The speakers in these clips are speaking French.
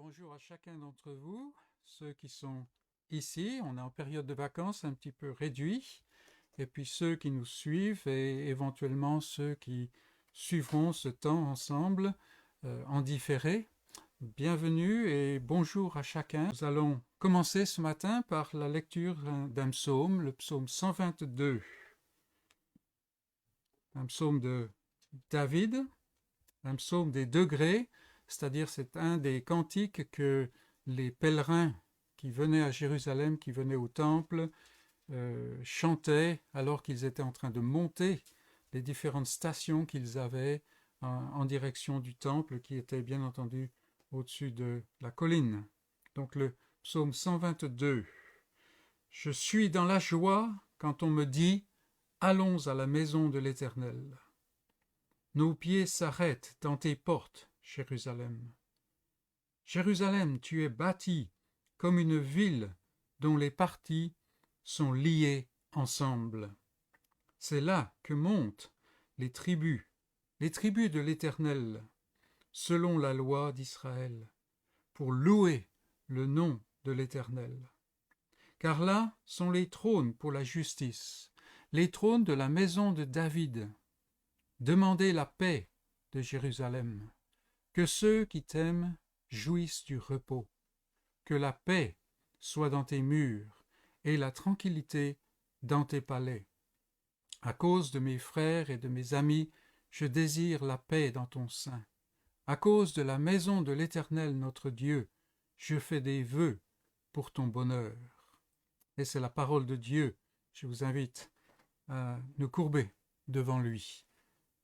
Bonjour à chacun d'entre vous, ceux qui sont ici, on est en période de vacances un petit peu réduite, et puis ceux qui nous suivent et éventuellement ceux qui suivront ce temps ensemble en différé. Bienvenue et bonjour à chacun. Nous allons commencer ce matin par la lecture d'un psaume, le psaume 122, un psaume de David, un psaume des degrés, c'est-à-dire c'est un des cantiques que les pèlerins qui venaient à Jérusalem, qui venaient au temple, chantaient alors qu'ils étaient en train de monter les différentes stations qu'ils avaient en direction du temple qui était bien entendu au-dessus de la colline. Donc le psaume 122. Je suis dans la joie quand on me dit « Allons à la maison de l'Éternel ». Nos pieds s'arrêtent dans tes portes, Jérusalem. Jérusalem, tu es bâtie comme une ville dont les parties sont liées ensemble. C'est là que montent les tribus de l'Éternel, selon la loi d'Israël, pour louer le nom de l'Éternel. Car là sont les trônes pour la justice, les trônes de la maison de David. Demandez la paix de Jérusalem, que ceux qui t'aiment jouissent du repos, que la paix soit dans tes murs et la tranquillité dans tes palais. À cause de mes frères et de mes amis, je désire la paix dans ton sein. À cause de la maison de l'Éternel notre Dieu, je fais des vœux pour ton bonheur. Et c'est la parole de Dieu. Je vous invite à nous courber devant lui.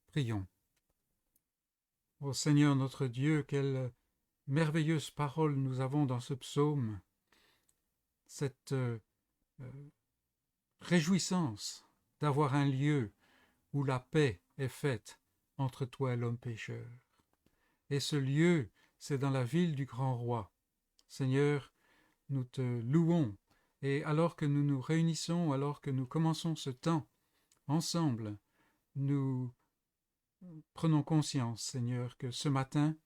Prions. Ô Seigneur notre Dieu, quelle merveilleuse parole nous avons dans ce psaume, cette réjouissance d'avoir un lieu où la paix est faite entre toi et l'homme pécheur. Et ce lieu, c'est dans la ville du grand roi. Seigneur, nous te louons, et alors que nous nous réunissons, alors que nous commençons ce temps ensemble, nous prenons conscience, Seigneur, que ce matin,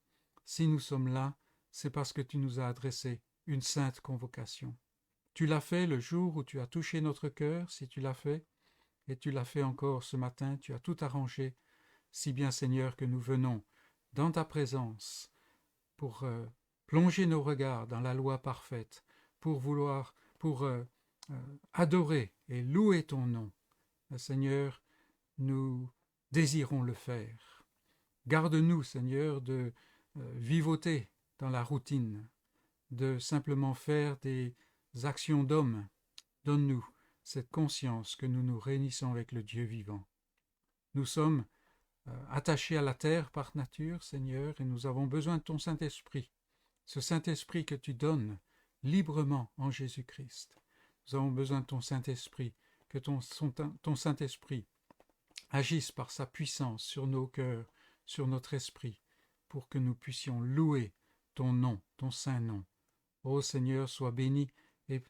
si nous sommes là, c'est parce que tu nous as adressé une sainte convocation. Tu l'as fait le jour où tu as touché notre cœur, si tu l'as fait, et tu l'as fait encore ce matin, tu as tout arrangé, si bien Seigneur que nous venons dans ta présence pour plonger nos regards dans la loi parfaite, pour adorer et louer ton nom. Seigneur, nous désirons le faire. Garde-nous, Seigneur, de vivoter dans la routine, de simplement faire des actions d'homme. Donne-nous cette conscience que nous nous réunissons avec le Dieu vivant. Nous sommes attachés à la terre par nature, Seigneur, et nous avons besoin de ton Saint-Esprit, ce Saint-Esprit que tu donnes librement en Jésus-Christ. Nous avons besoin de ton Saint-Esprit, que ton Saint-Esprit agisse par sa puissance sur nos cœurs, sur notre esprit, pour que nous puissions louer ton nom, ton saint nom. Ô Seigneur, sois béni et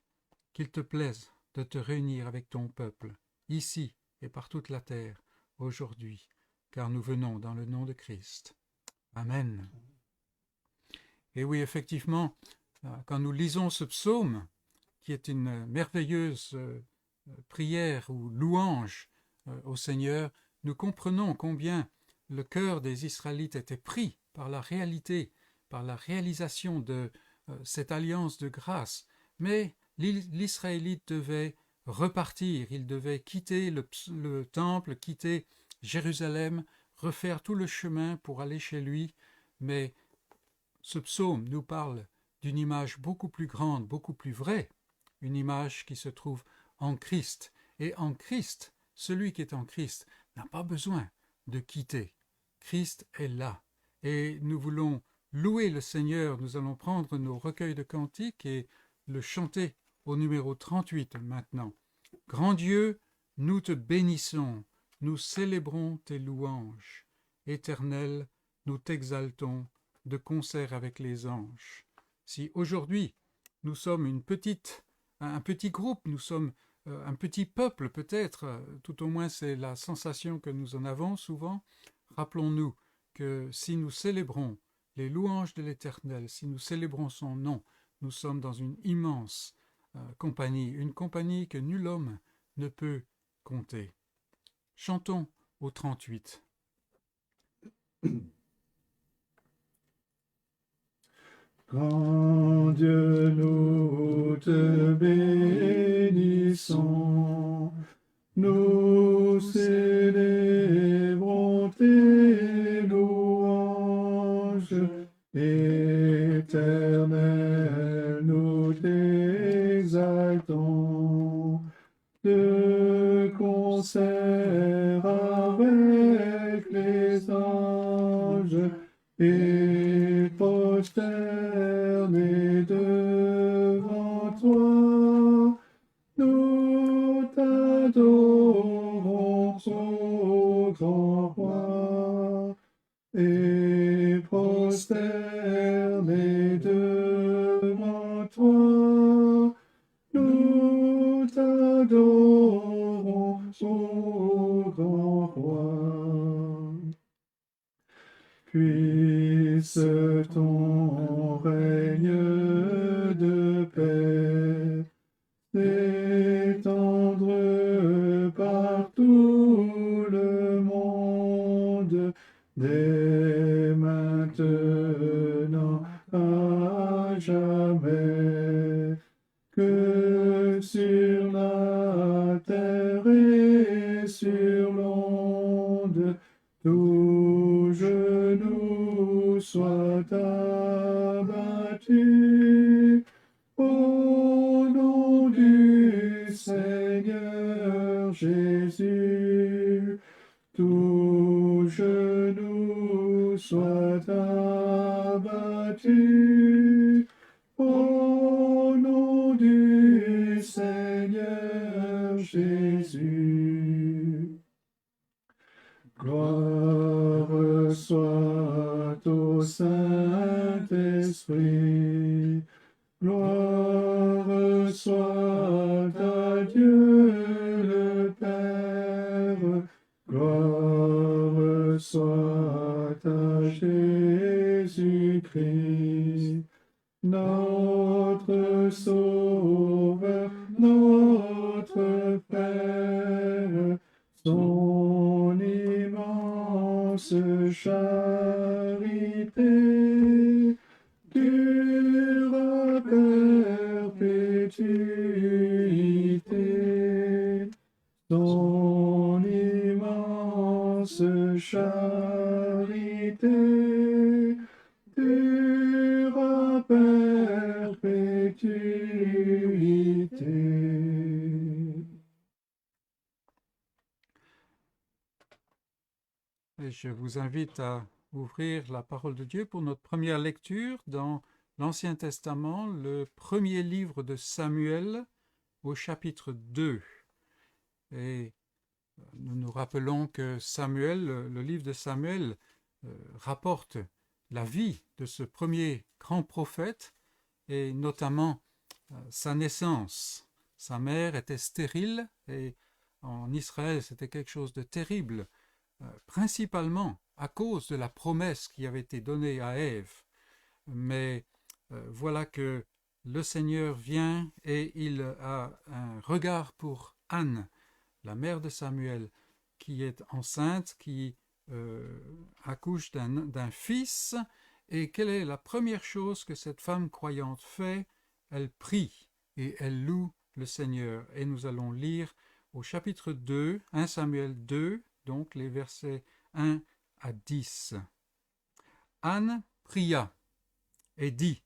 qu'il te plaise de te réunir avec ton peuple, ici et par toute la terre, aujourd'hui, car nous venons dans le nom de Christ. Amen. Et oui, effectivement, quand nous lisons ce psaume, qui est une merveilleuse prière ou louange au Seigneur, nous comprenons combien le cœur des Israélites était pris par la réalité, par la réalisation de cette alliance de grâce. Mais l'Israélite devait repartir, il devait quitter le temple, quitter Jérusalem, refaire tout le chemin pour aller chez lui. Mais ce psaume nous parle d'une image beaucoup plus grande, beaucoup plus vraie, une image qui se trouve en Christ. Et en Christ, celui qui est en Christ n'a pas besoin de quitter. Christ est là. Et nous voulons louer le Seigneur. Nous allons prendre nos recueils de cantiques et le chanter au numéro 38 maintenant. Grand Dieu, nous te bénissons, nous célébrons tes louanges. Éternel, nous t'exaltons de concert avec les anges. Si aujourd'hui nous sommes un petit groupe, nous sommes un petit peuple peut-être, tout au moins c'est la sensation que nous en avons souvent, rappelons-nous que si nous célébrons les louanges de l'Éternel, si nous célébrons son nom, nous sommes dans une immense compagnie, une compagnie que nul homme ne peut compter. Chantons au 38. Grand Dieu, nous te bénissons, nous célébrons tes louanges, Éternel, nous t'exaltons, de concert avec les anges, et prosternés devant toi, nous t'adorons, ô grand roi, et prosternés devant toi, nous t'adorons, ô grand roi. Puisse ton règne de paix s'étendre par tout le monde, dès maintenant à jamais, que sur la terre et sur l'onde, tout genou soit abattu au nom du Seigneur Jésus. Tout genou soit abattu au nom du Seigneur Jésus. Gloire soit au Saint-Esprit, gloire soit à Dieu le Père, gloire soit à Jésus-Christ, notre Sauveur, notre Père, son immense charité dure à perpétuité. Son immense charité dure à perpétuité. Et je vous invite à ouvrir la parole de Dieu pour notre première lecture dans l'Ancien Testament, le premier livre de Samuel, au chapitre 2. Et nous nous rappelons que Samuel, le livre de Samuel, rapporte la vie de ce premier grand prophète et notamment sa naissance. Sa mère était stérile et en Israël c'était quelque chose de terrible, principalement à cause de la promesse qui avait été donnée à Ève. Mais voilà que le Seigneur vient et il a un regard pour Anne, la mère de Samuel, qui est enceinte, qui accouche d'un fils. Et quelle est la première chose que cette femme croyante fait? Elle prie et elle loue le Seigneur. Et nous allons lire au chapitre 2, 1 Samuel 2, donc les versets 1 à 10. Anne pria et dit: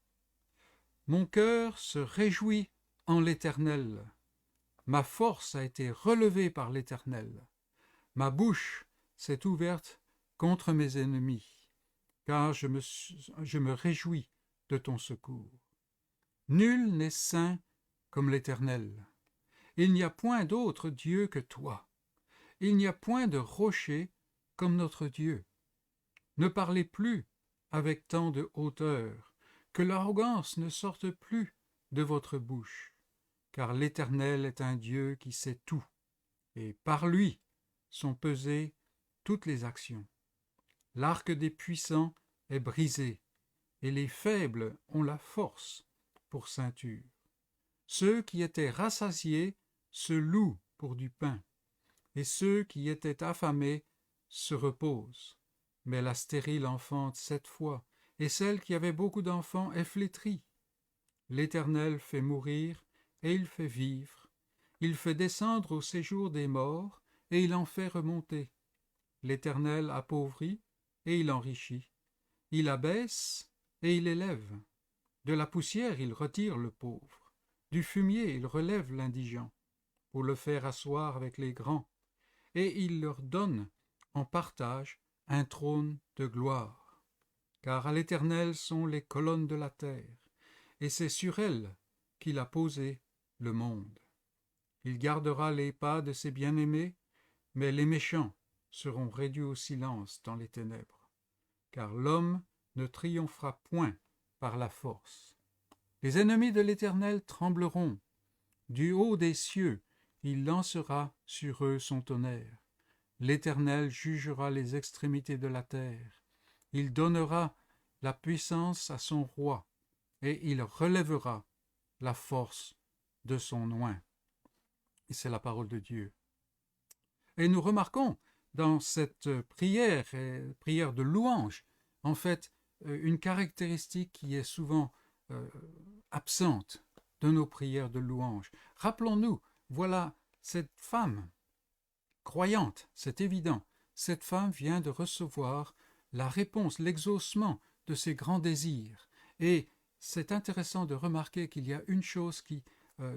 Mon cœur se réjouit en l'Éternel. Ma force a été relevée par l'Éternel. Ma bouche s'est ouverte contre mes ennemis, car je me réjouis de ton secours. Nul n'est saint comme l'Éternel. Il n'y a point d'autre Dieu que toi. Il n'y a point de rocher comme notre Dieu. Ne parlez plus avec tant de hauteur, que l'arrogance ne sorte plus de votre bouche, car l'Éternel est un Dieu qui sait tout, et par lui sont pesées toutes les actions. L'arc des puissants est brisé, et les faibles ont la force pour ceinture. Ceux qui étaient rassasiés se louent pour du pain, et ceux qui étaient affamés se reposent. Mais la stérile enfante 7 fois, et celle qui avait beaucoup d'enfants est flétrie. L'Éternel fait mourir, et il fait vivre. Il fait descendre au séjour des morts, et il en fait remonter. L'Éternel appauvrit, et il enrichit. Il abaisse, et il élève. De la poussière il retire le pauvre. Du fumier il relève l'indigent, pour le faire asseoir avec les grands. Et il leur donne en partage un trône de gloire. Car à l'Éternel sont les colonnes de la terre, et c'est sur elles qu'il a posé le monde. Il gardera les pas de ses bien-aimés, mais les méchants seront réduits au silence dans les ténèbres. Car l'homme ne triomphera point par la force. Les ennemis de l'Éternel trembleront. Du haut des cieux, il lancera sur eux son tonnerre. L'Éternel jugera les extrémités de la terre. Il donnera la puissance à son roi, et il relèvera la force de son oint. Et c'est la parole de Dieu. Et nous remarquons dans cette prière, prière de louange, en fait, une caractéristique qui est souvent absente de nos prières de louange. Rappelons-nous, voilà cette femme croyante, c'est évident. Cette femme vient de recevoir la réponse, l'exaucement de ses grands désirs. Et c'est intéressant de remarquer qu'il y a une chose qui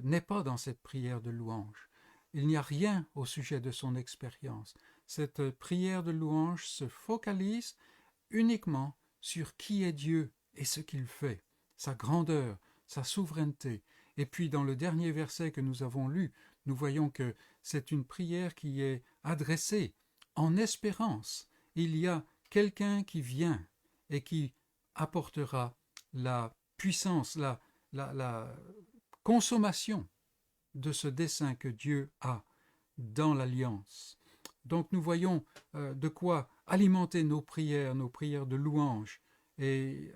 n'est pas dans cette prière de louange. Il n'y a rien au sujet de son expérience. Cette prière de louange se focalise uniquement sur qui est Dieu et ce qu'il fait, sa grandeur, sa souveraineté. Et puis dans le dernier verset que nous avons lu, nous voyons que c'est une prière qui est adressée en espérance. Il y a quelqu'un qui vient et qui apportera la puissance, la consommation de ce dessein que Dieu a dans l'alliance. Donc nous voyons de quoi alimenter nos prières de louange et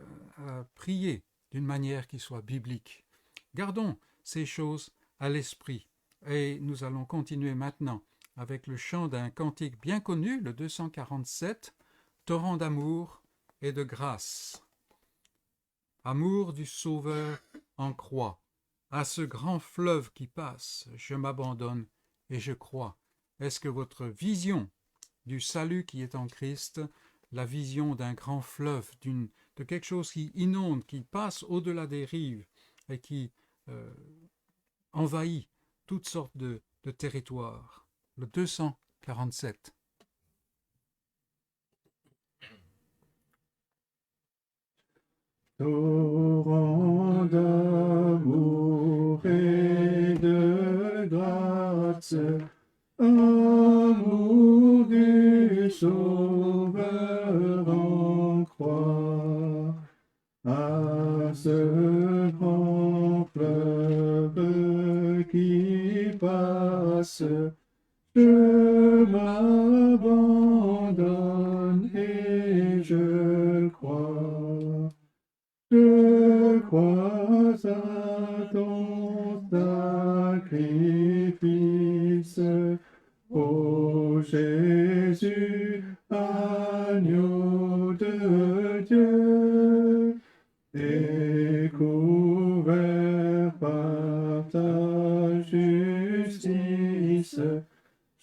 prier d'une manière qui soit biblique. Gardons ces choses à l'esprit et nous allons continuer maintenant avec le chant d'un cantique bien connu, le 247, Torrent d'amour et de grâce. Amour du Sauveur en croix, à ce grand fleuve qui passe, je m'abandonne et je crois. Est-ce que votre vision du salut qui est en Christ, la vision d'un grand fleuve, de quelque chose qui inonde, qui passe au-delà des rives et qui envahit toutes sortes de territoires. Le 247. Torrent d'amour et de grâce, amour du Sauveur en croix, à ce grand fleuve qui passe, je m'abandonne et je crois. Je crois à ton sacrifice, ô Jésus, agneau de Dieu, et couvert par ta justice,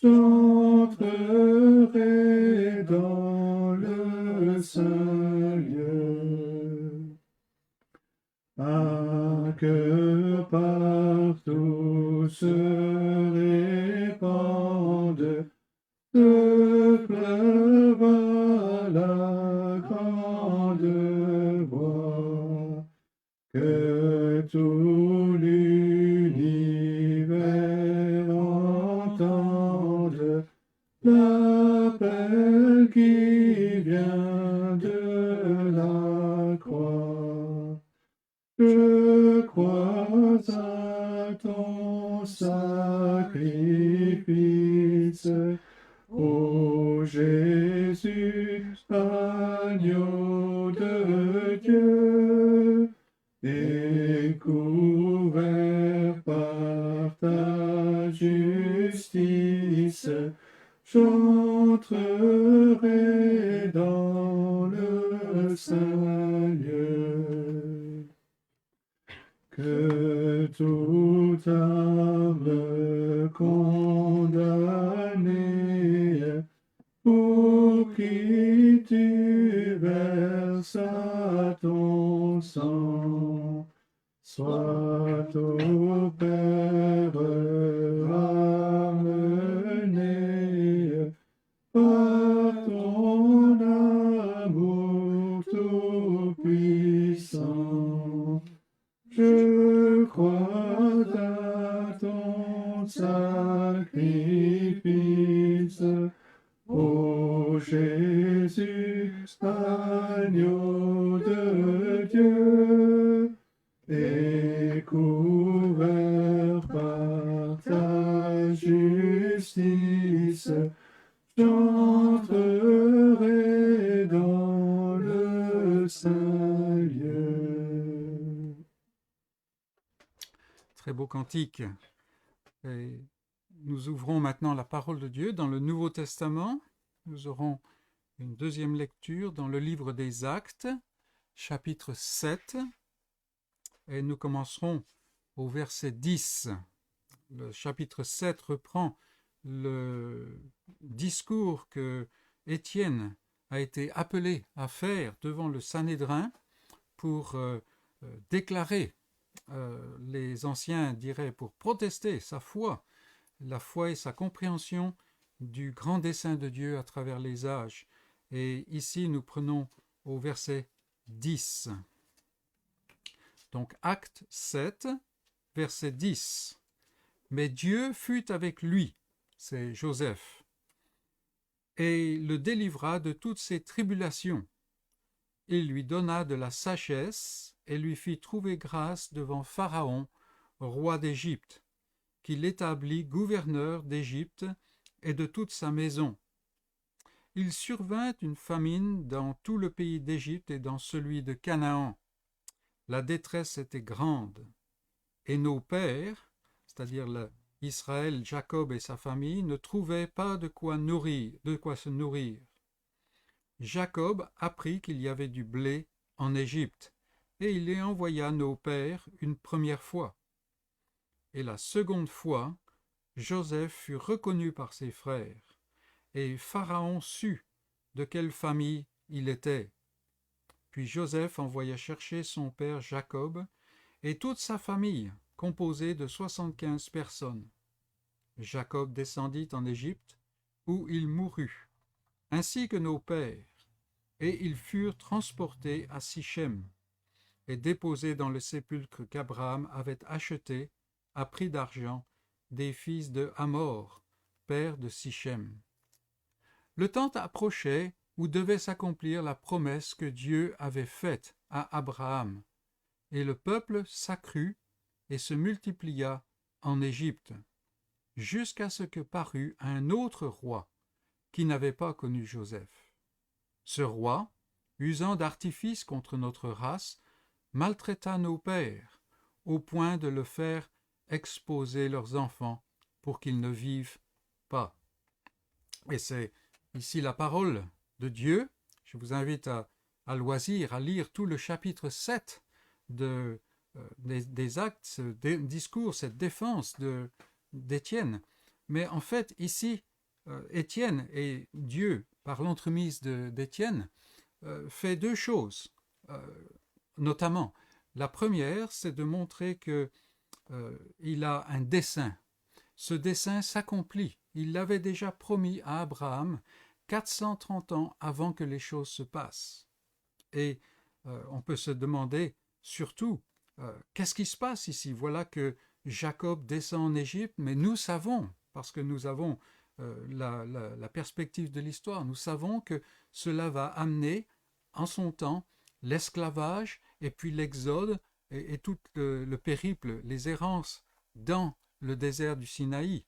j'entrerai dans le saint lieu. Ah, que partout se répande ce fleuve à la grande voix, que tout l'univers entende l'appel qui vient de la croix. Je crois à ton sacrifice, ô Jésus, agneau de Dieu, Fils, j'entrerai dans le saint lieu. Que toute âme condamnée pour qui tu versas ton sang soit au Père ramenée par ton amour tout-puissant. Je crois à ton sacrifice, ô Jésus, agneau de Dieu, et couvert par ta justice, j'entrerai dans le saint lieu. Très beau cantique. Et nous ouvrons maintenant la parole de Dieu dans le Nouveau Testament. Nous aurons une deuxième lecture dans le livre des Actes, chapitre 7, et nous commencerons au verset 10. Le chapitre 7 reprend le discours que Étienne a été appelé à faire devant le Sanhédrin pour déclarer, les anciens diraient, pour protester sa foi, la foi et sa compréhension du grand dessein de Dieu à travers les âges. Et ici, nous prenons au verset 10. Donc, Acte 7, verset 10. Mais Dieu fut avec lui, c'est Joseph, et le délivra de toutes ses tribulations. Il lui donna de la sagesse et lui fit trouver grâce devant Pharaon, roi d'Égypte, qu'il établit gouverneur d'Égypte et de toute sa maison. Il survint une famine dans tout le pays d'Égypte et dans celui de Canaan. La détresse était grande, et nos pères, c'est-à-dire Israël, Jacob et sa famille, ne trouvaient pas de quoi se nourrir. Jacob apprit qu'il y avait du blé en Égypte, et il y envoya nos pères une première fois. Et la seconde fois, Joseph fut reconnu par ses frères, et Pharaon sut de quelle famille il était. Puis Joseph envoya chercher son père Jacob et toute sa famille, composée de 75 personnes. Jacob descendit en Égypte, où il mourut, ainsi que nos pères, et ils furent transportés à Sichem, et déposés dans le sépulcre qu'Abraham avait acheté à prix d'argent des fils de Hamor, père de Sichem. Le temps approchait où devait s'accomplir la promesse que Dieu avait faite à Abraham, et le peuple s'accrut et se multiplia en Égypte, jusqu'à ce que parut un autre roi qui n'avait pas connu Joseph. Ce roi, usant d'artifices contre notre race, maltraita nos pères, au point de le faire exposer leurs enfants pour qu'ils ne vivent pas. Et c'est ici la parole de Dieu. Je vous invite à loisir à lire tout le chapitre 7 des Actes, ce discours, cette défense d'Étienne. Mais en fait, ici, Étienne et Dieu, par l'entremise d'Étienne, fait deux choses, notamment. La première, c'est de montrer qu'il a un dessein. Ce dessein s'accomplit. Il l'avait déjà promis à Abraham 430 ans avant que les choses se passent. Et on peut se demander surtout, qu'est-ce qui se passe ici? Voilà que Jacob descend en Égypte, mais nous savons, parce que nous avons la perspective de l'histoire, nous savons que cela va amener en son temps l'esclavage et puis l'exode et tout le périple, les errances dans le désert du Sinaï.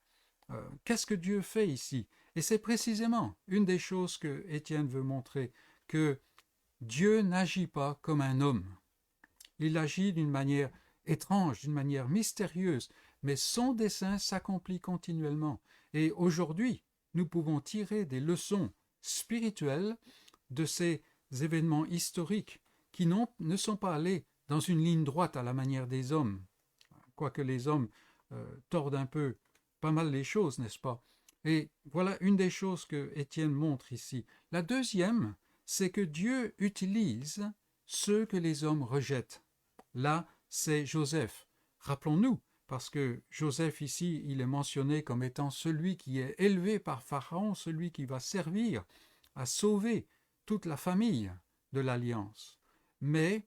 Qu'est-ce que Dieu fait ici? Et c'est précisément une des choses que Étienne veut montrer, que Dieu n'agit pas comme un homme. Il agit d'une manière étrange, d'une manière mystérieuse, mais son dessein s'accomplit continuellement. Et aujourd'hui, nous pouvons tirer des leçons spirituelles de ces événements historiques qui ne sont pas allés dans une ligne droite à la manière des hommes, quoique les hommes tordent un peu pas mal les choses, n'est-ce pas? Et voilà une des choses que Étienne montre ici. La deuxième, c'est que Dieu utilise ceux que les hommes rejettent. Là, c'est Joseph. Rappelons-nous, parce que Joseph ici, il est mentionné comme étant celui qui est élevé par Pharaon, celui qui va servir à sauver toute la famille de l'Alliance. Mais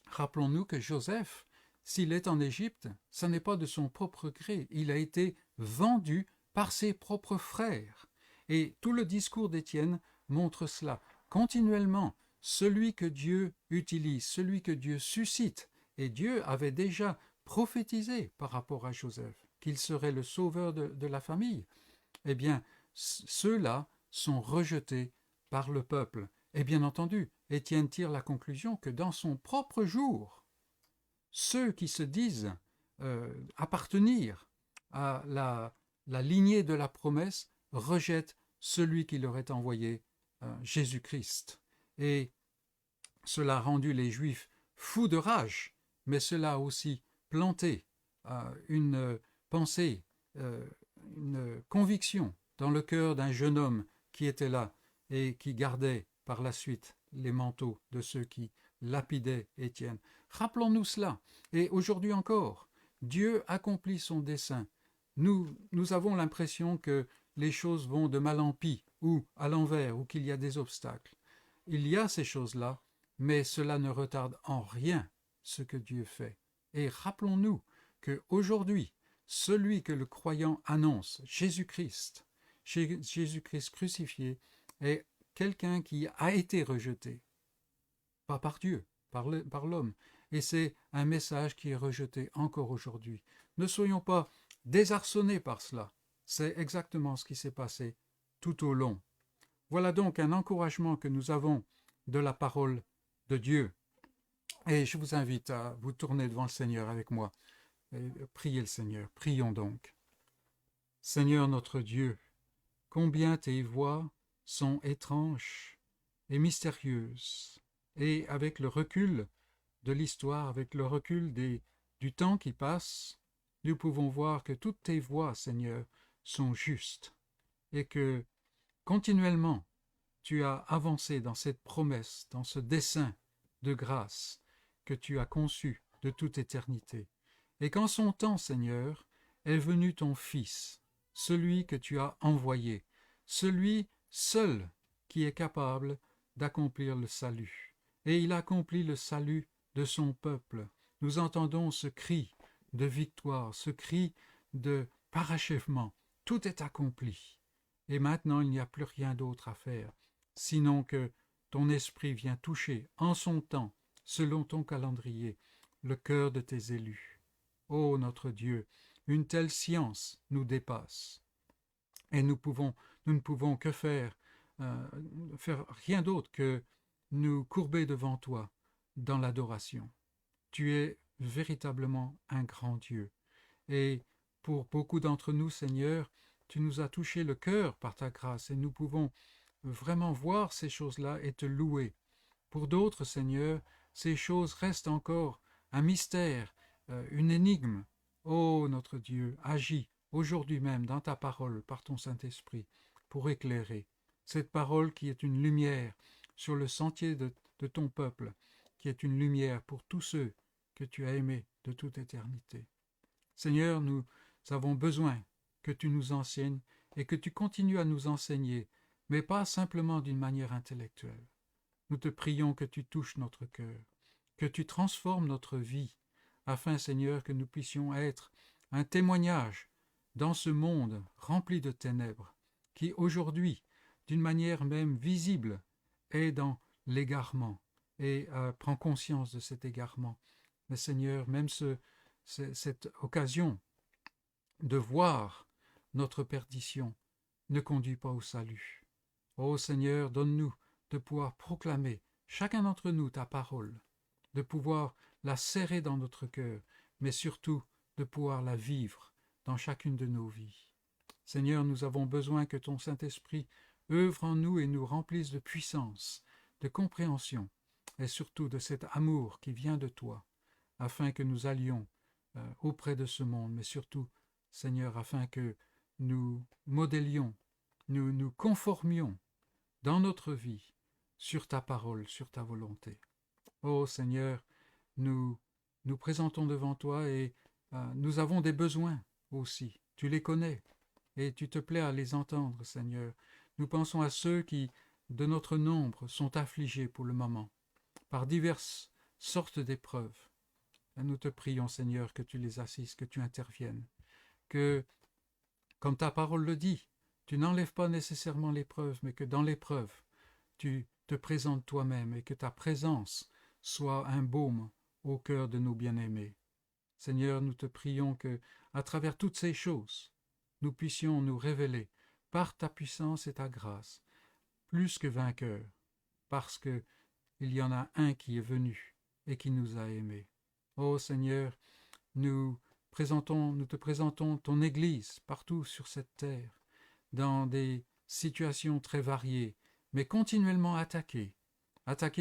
rappelons-nous que Joseph, s'il est en Égypte, ce n'est pas de son propre gré. Il a été vendu par ses propres frères. Et tout le discours d'Étienne montre cela. Continuellement, celui que Dieu utilise, celui que Dieu suscite, et Dieu avait déjà prophétisé par rapport à Joseph, qu'il serait le sauveur de la famille, eh bien, ceux-là sont rejetés par le peuple. Et bien entendu, Étienne tire la conclusion que dans son propre jour, ceux qui se disent appartenir à la lignée de la promesse rejettent celui qui leur est envoyé, Jésus-Christ. Et cela a rendu les Juifs fous de rage, mais cela a aussi planté une pensée, une conviction dans le cœur d'un jeune homme qui était là et qui gardait par la suite les manteaux de ceux qui lapidaient Étienne. Rappelons-nous cela. Et aujourd'hui encore, Dieu accomplit son dessein. Nous avons l'impression que les choses vont de mal en pis, ou à l'envers, ou qu'il y a des obstacles. Il y a ces choses-là, mais cela ne retarde en rien ce que Dieu fait. Et rappelons-nous qu'aujourd'hui, celui que le croyant annonce, Jésus-Christ crucifié, est quelqu'un qui a été rejeté, pas par Dieu, par l'homme. Et c'est un message qui est rejeté encore aujourd'hui. Ne soyons pas désarçonnés par cela. C'est exactement ce qui s'est passé tout au long. Voilà donc un encouragement que nous avons de la parole de Dieu. Et je vous invite à vous tourner devant le Seigneur avec moi et prier le Seigneur. Prions donc. Seigneur notre Dieu, combien tes voies sont étranges et mystérieuses. Et avec le recul de l'histoire, avec le recul du temps qui passe, nous pouvons voir que toutes tes voies, Seigneur, sont justes et que continuellement tu as avancé dans cette promesse, dans ce dessein de grâce que tu as conçu de toute éternité. Et qu'en son temps, Seigneur, est venu ton Fils, celui que tu as envoyé, celui seul qui est capable d'accomplir le salut. Et il accomplit le salut de son peuple. Nous entendons ce cri de victoire, ce cri de parachèvement. Tout est accompli. Et maintenant, il n'y a plus rien d'autre à faire, sinon que ton esprit vient toucher en son temps, selon ton calendrier, le cœur de tes élus. Ô notre Dieu, une telle science nous dépasse. Et nous ne pouvons que faire rien d'autre que nous courber devant toi dans l'adoration. Tu es véritablement un grand Dieu. Et pour beaucoup d'entre nous, Seigneur, tu nous as touché le cœur par ta grâce et nous pouvons vraiment voir ces choses-là et te louer. Pour d'autres, Seigneur, ces choses restent encore un mystère, une énigme. Ô notre Dieu, agis aujourd'hui même dans ta parole par ton Saint-Esprit pour éclairer cette parole qui est une lumière sur le sentier de ton peuple, qui est une lumière pour tous ceux que tu as aimés de toute éternité. Seigneur, nous avons besoin que tu nous enseignes et que tu continues à nous enseigner, mais pas simplement d'une manière intellectuelle. Nous te prions que tu touches notre cœur, que tu transformes notre vie, afin, Seigneur, que nous puissions être un témoignage dans ce monde rempli de ténèbres, qui aujourd'hui, d'une manière même visible, est dans l'égarement et prend conscience de cet égarement. Mais Seigneur, même cette occasion de voir notre perdition ne conduit pas au salut. Ô Seigneur, donne-nous de pouvoir proclamer, chacun d'entre nous, ta parole, de pouvoir la serrer dans notre cœur, mais surtout de pouvoir la vivre dans chacune de nos vies. Seigneur, nous avons besoin que ton Saint-Esprit œuvre en nous et nous remplisse de puissance, de compréhension et surtout de cet amour qui vient de toi, afin que nous allions auprès de ce monde, mais surtout, Seigneur, afin que nous modélions, nous conformions dans notre vie sur ta parole, sur ta volonté. Ô Seigneur, nous présentons devant toi et nous avons des besoins aussi. Tu les connais et tu te plais à les entendre, Seigneur. Nous pensons à ceux qui, de notre nombre, sont affligés pour le moment, par diverses sortes d'épreuves. Et nous te prions, Seigneur, que tu les assistes, que tu interviennes, que, comme ta parole le dit, tu n'enlèves pas nécessairement l'épreuve, mais que dans l'épreuve, tu te présentes toi-même et que ta présence soit un baume au cœur de nos bien-aimés. Seigneur, nous te prions que, à travers toutes ces choses, nous puissions nous révéler par ta puissance et ta grâce, plus que vainqueurs, parce que il y en a un qui est venu et qui nous a aimés. Ô Seigneur, nous te présentons ton Église partout sur cette terre, dans des situations très variées, mais continuellement attaquées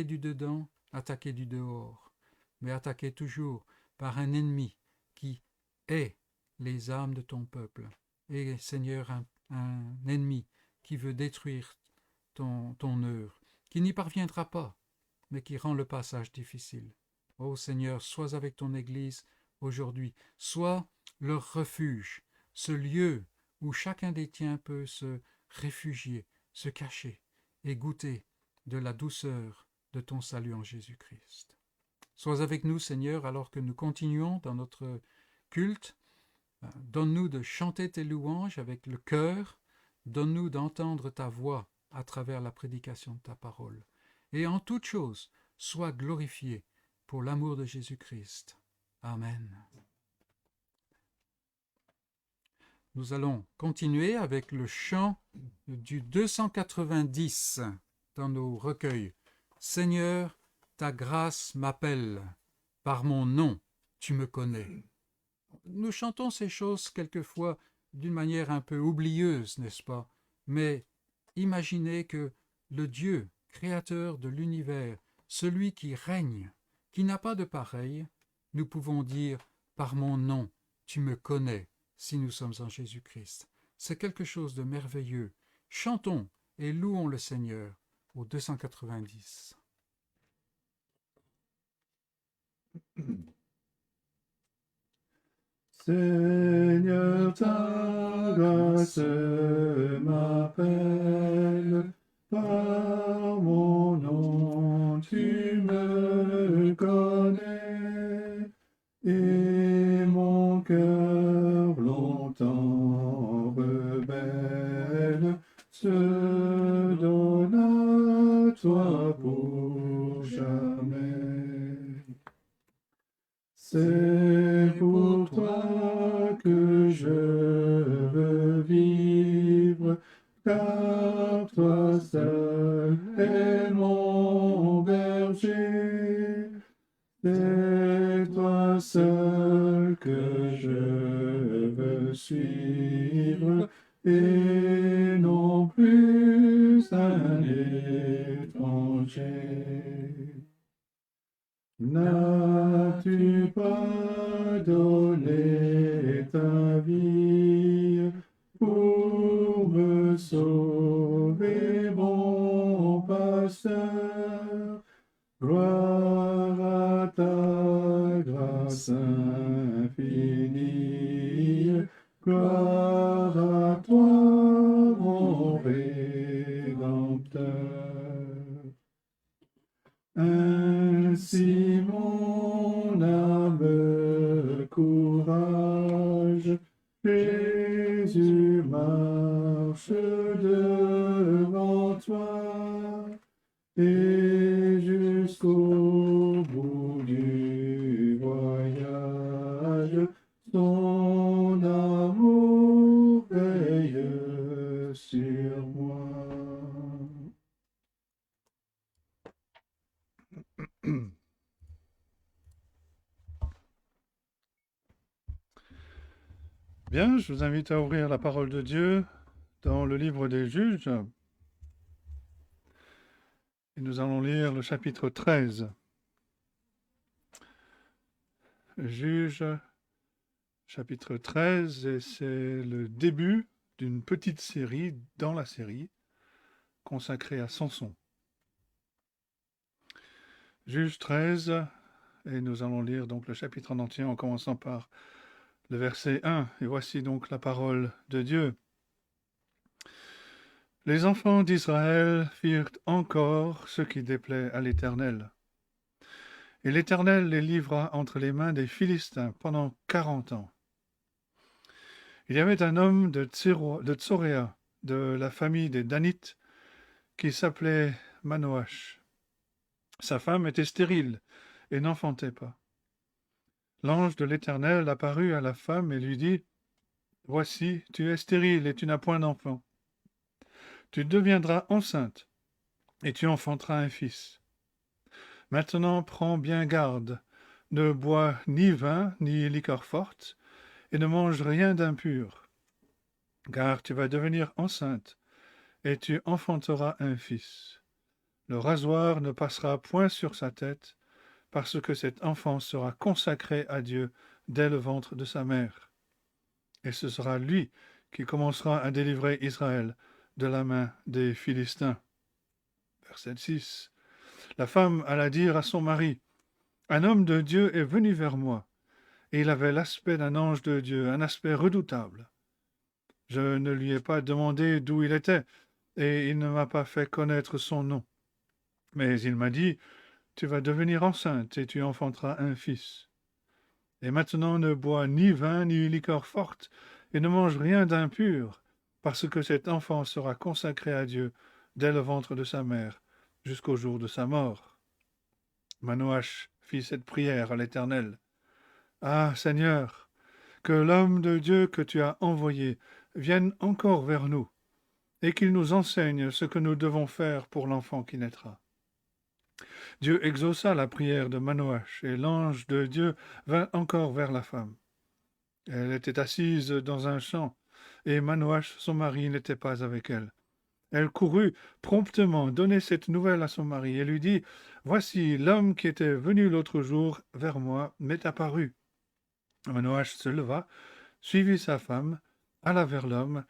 du dedans, attaquées du dehors, mais attaquées toujours par un ennemi qui hait les âmes de ton peuple, et Seigneur, un ennemi qui veut détruire ton œuvre, qui n'y parviendra pas, mais qui rend le passage difficile. Ô Seigneur, sois avec ton Église aujourd'hui, sois leur refuge, ce lieu où chacun des tiens peut se réfugier, se cacher et goûter de la douceur de ton salut en Jésus-Christ. Sois avec nous, Seigneur, alors que nous continuons dans notre culte. Donne-nous de chanter tes louanges avec le cœur. Donne-nous d'entendre ta voix à travers la prédication de ta parole. Et en toute chose, sois glorifié pour l'amour de Jésus-Christ. Amen. Nous allons continuer avec le chant du 290 dans nos recueils. Seigneur, ta grâce m'appelle, par mon nom, tu me connais. Nous chantons ces choses quelquefois d'une manière un peu oublieuse, n'est-ce pas? Mais imaginez que le Dieu, créateur de l'univers, celui qui règne, qui n'a pas de pareil, nous pouvons dire « par mon nom, tu me connais » si nous sommes en Jésus-Christ. C'est quelque chose de merveilleux. Chantons et louons le Seigneur au 290. Seigneur, ta grâce m'appelle, par mon nom tu me connais, et mon cœur longtemps rebelle se donne à toi pour jamais. C'est pour toi que je veux vivre, car toi seul es mon berger. C'est toi seul que je veux suivre, et non plus un étranger. N'as-tu pas donné ta vie pour me sauver, bon pasteur? Gloire à ta grâce infinie, gloire à toi, mon Rédempteur. Ainsi mon âme courage, Jésus marche devant toi, et jusqu'au bout du voyage, son amour veille sur moi. Bien, je vous invite à ouvrir la parole de Dieu dans le livre des Juges. Et nous allons lire le chapitre 13. Juges, chapitre 13, et c'est le début d'une petite série dans la série consacrée à Samson. Juges 13, et nous allons lire donc le chapitre en entier en commençant par le verset 1. Et voici donc la parole de Dieu. Les enfants d'Israël firent encore ce qui déplaît à l'Éternel. Et l'Éternel les livra entre les mains des Philistins pendant 40 ans. Il y avait un homme de Tsoréa, de la famille des Danites, qui s'appelait Manoach. Sa femme était stérile et n'enfantait pas. L'ange de l'Éternel apparut à la femme et lui dit : « Voici, tu es stérile et tu n'as point d'enfant. Tu deviendras enceinte et tu enfanteras un fils. Maintenant prends bien garde, ne bois ni vin ni liqueur forte, et ne mange rien d'impur, car tu vas devenir enceinte, et tu enfanteras un fils. Le rasoir ne passera point sur sa tête, parce que cet enfant sera consacré à Dieu dès le ventre de sa mère. Et ce sera lui qui commencera à délivrer Israël de la main des Philistins. » Verset 6. La femme alla dire à son mari : « Un homme de Dieu est venu vers moi, et il avait l'aspect d'un ange de Dieu, un aspect redoutable. Je ne lui ai pas demandé d'où il était, et il ne m'a pas fait connaître son nom. Mais il m'a dit : tu vas devenir enceinte, et tu enfanteras un fils. Et maintenant ne bois ni vin ni liqueur forte, et ne mange rien d'impur, parce que cet enfant sera consacré à Dieu dès le ventre de sa mère, jusqu'au jour de sa mort. » Manoach fit cette prière à l'Éternel. « Ah, Seigneur, que l'homme de Dieu que tu as envoyé vienne encore vers nous, et qu'il nous enseigne ce que nous devons faire pour l'enfant qui naîtra. » Dieu exauça la prière de Manoach, et l'ange de Dieu vint encore vers la femme. Elle était assise dans un champ, et Manoach, son mari, n'était pas avec elle. Elle courut promptement donner cette nouvelle à son mari et lui dit : « Voici, l'homme qui était venu l'autre jour vers moi m'est apparu. » Manoach se leva, suivit sa femme, alla vers l'homme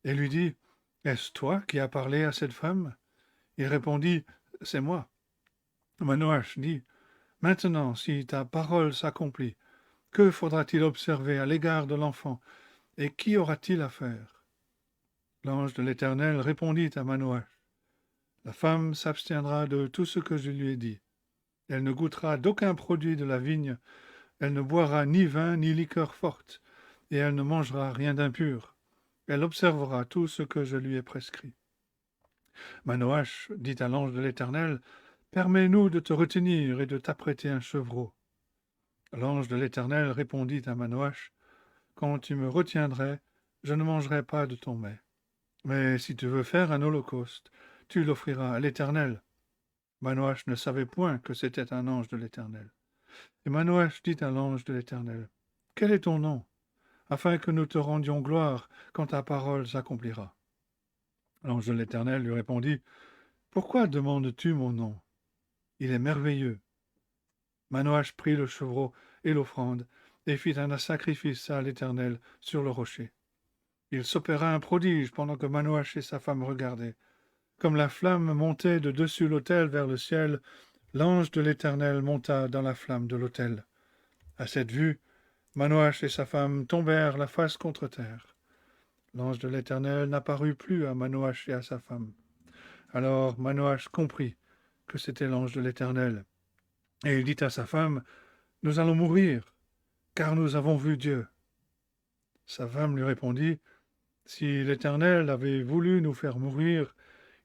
et lui dit : « Est-ce toi qui as parlé à cette femme ? » Il répondit : « C'est moi. » Manoach dit : « Maintenant, si ta parole s'accomplit, que faudra-t-il observer à l'égard de l'enfant, et qu'y aura-t-il à faire ? » L'ange de l'Éternel répondit à Manoach : « La femme s'abstiendra de tout ce que je lui ai dit. Elle ne goûtera d'aucun produit de la vigne, elle ne boira ni vin ni liqueur forte, et elle ne mangera rien d'impur. Elle observera tout ce que je lui ai prescrit. » Manoach dit à l'ange de l'Éternel : « Permets-nous de te retenir et de t'apprêter un chevreau. » L'ange de l'Éternel répondit à Manoach : « Quand tu me retiendrais, je ne mangerai pas de ton mets. Mais si tu veux faire un holocauste, tu l'offriras à l'Éternel. » Manoach ne savait point que c'était un ange de l'Éternel. Et Manoach dit à l'ange de l'Éternel : « Quel est ton nom, afin que nous te rendions gloire quand ta parole s'accomplira ?» L'ange de l'Éternel lui répondit : « Pourquoi demandes-tu mon nom ? Il est merveilleux. » Manoach prit le chevreau et l'offrande, et fit un sacrifice à l'Éternel sur le rocher. Il s'opéra un prodige pendant que Manoach et sa femme regardaient. Comme la flamme montait de dessus l'autel vers le ciel, l'ange de l'Éternel monta dans la flamme de l'autel. À cette vue, Manoach et sa femme tombèrent la face contre terre. L'ange de l'Éternel n'apparut plus à Manoach et à sa femme. Alors Manoach comprit que c'était l'ange de l'Éternel. Et il dit à sa femme : « Nous allons mourir, car nous avons vu Dieu. » Sa femme lui répondit : « Si l'Éternel avait voulu nous faire mourir,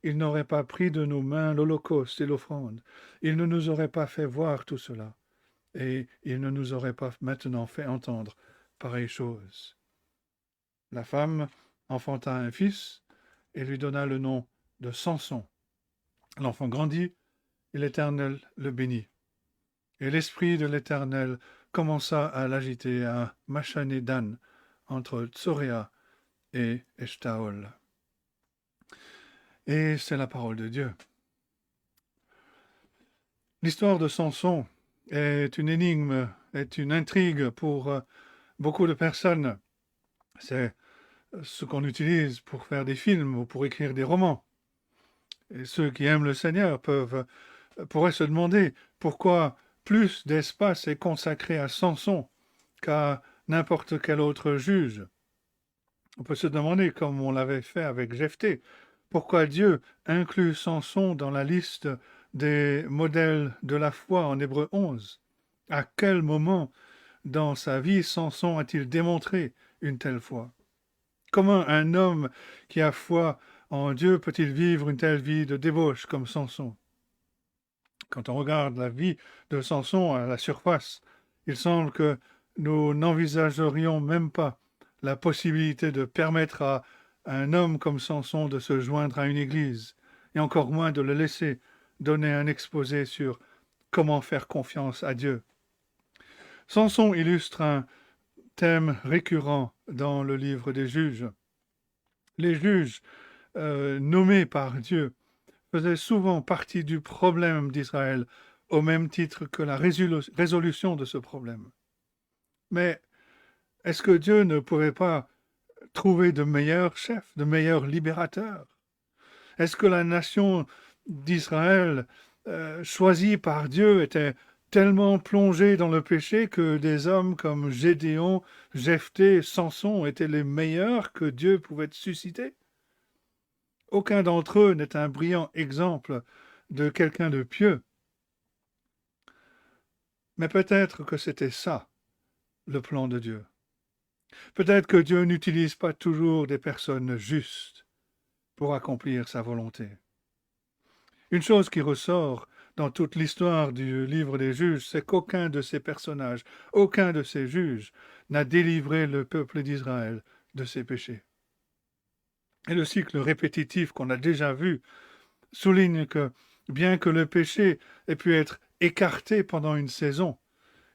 il n'aurait pas pris de nos mains l'holocauste et l'offrande. Il ne nous aurait pas fait voir tout cela, et il ne nous aurait pas maintenant fait entendre pareille chose. » La femme enfanta un fils et lui donna le nom de Samson. L'enfant grandit et l'Éternel le bénit. Et l'esprit de l'Éternel commença à l'agiter à Machané-Dan, entre Tsoréa et Eshtaol. Et c'est la parole de Dieu. L'histoire de Samson est une énigme, est une intrigue pour beaucoup de personnes. C'est ce qu'on utilise pour faire des films ou pour écrire des romans. Et ceux qui aiment le Seigneur pourraient se demander pourquoi plus d'espace est consacré à Samson qu'à n'importe quel autre juge. On peut se demander, comme on l'avait fait avec Jephthé, pourquoi Dieu inclut Samson dans la liste des modèles de la foi en Hébreux 11. À quel moment dans sa vie Samson a-t-il démontré une telle foi? Comment un homme qui a foi en Dieu peut-il vivre une telle vie de débauche comme Samson? Quand on regarde la vie de Samson à la surface, il semble que nous n'envisagerions même pas la possibilité de permettre à un homme comme Samson de se joindre à une église, et encore moins de le laisser donner un exposé sur comment faire confiance à Dieu. Samson illustre un thème récurrent dans le livre des juges. Les juges nommés par Dieu faisaient souvent partie du problème d'Israël, au même titre que la résolution de ce problème. Mais est-ce que Dieu ne pourrait pas trouver de meilleurs chefs, de meilleurs libérateurs? Est-ce que la nation d'Israël, choisie par Dieu, était tellement plongée dans le péché que des hommes comme Gédéon, Jephthé, Samson étaient les meilleurs que Dieu pouvait susciter? Aucun d'entre eux n'est un brillant exemple de quelqu'un de pieux. Mais peut-être que c'était ça, le plan de Dieu. Peut-être que Dieu n'utilise pas toujours des personnes justes pour accomplir sa volonté. Une chose qui ressort dans toute l'histoire du livre des juges, c'est qu'aucun de ces personnages, aucun de ces juges n'a délivré le peuple d'Israël de ses péchés. Et le cycle répétitif qu'on a déjà vu souligne que, bien que le péché ait pu être écarté pendant une saison,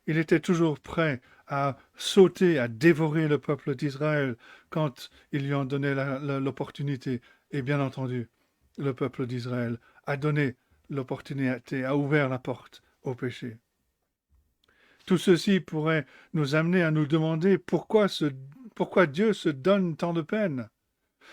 il était toujours prêt à sauter, à dévorer le peuple d'Israël quand ils lui en donnaient l'opportunité. Et bien entendu, le peuple d'Israël a donné l'opportunité, a ouvert la porte au péché. Tout ceci pourrait nous amener à nous demander pourquoi Dieu se donne tant de peine.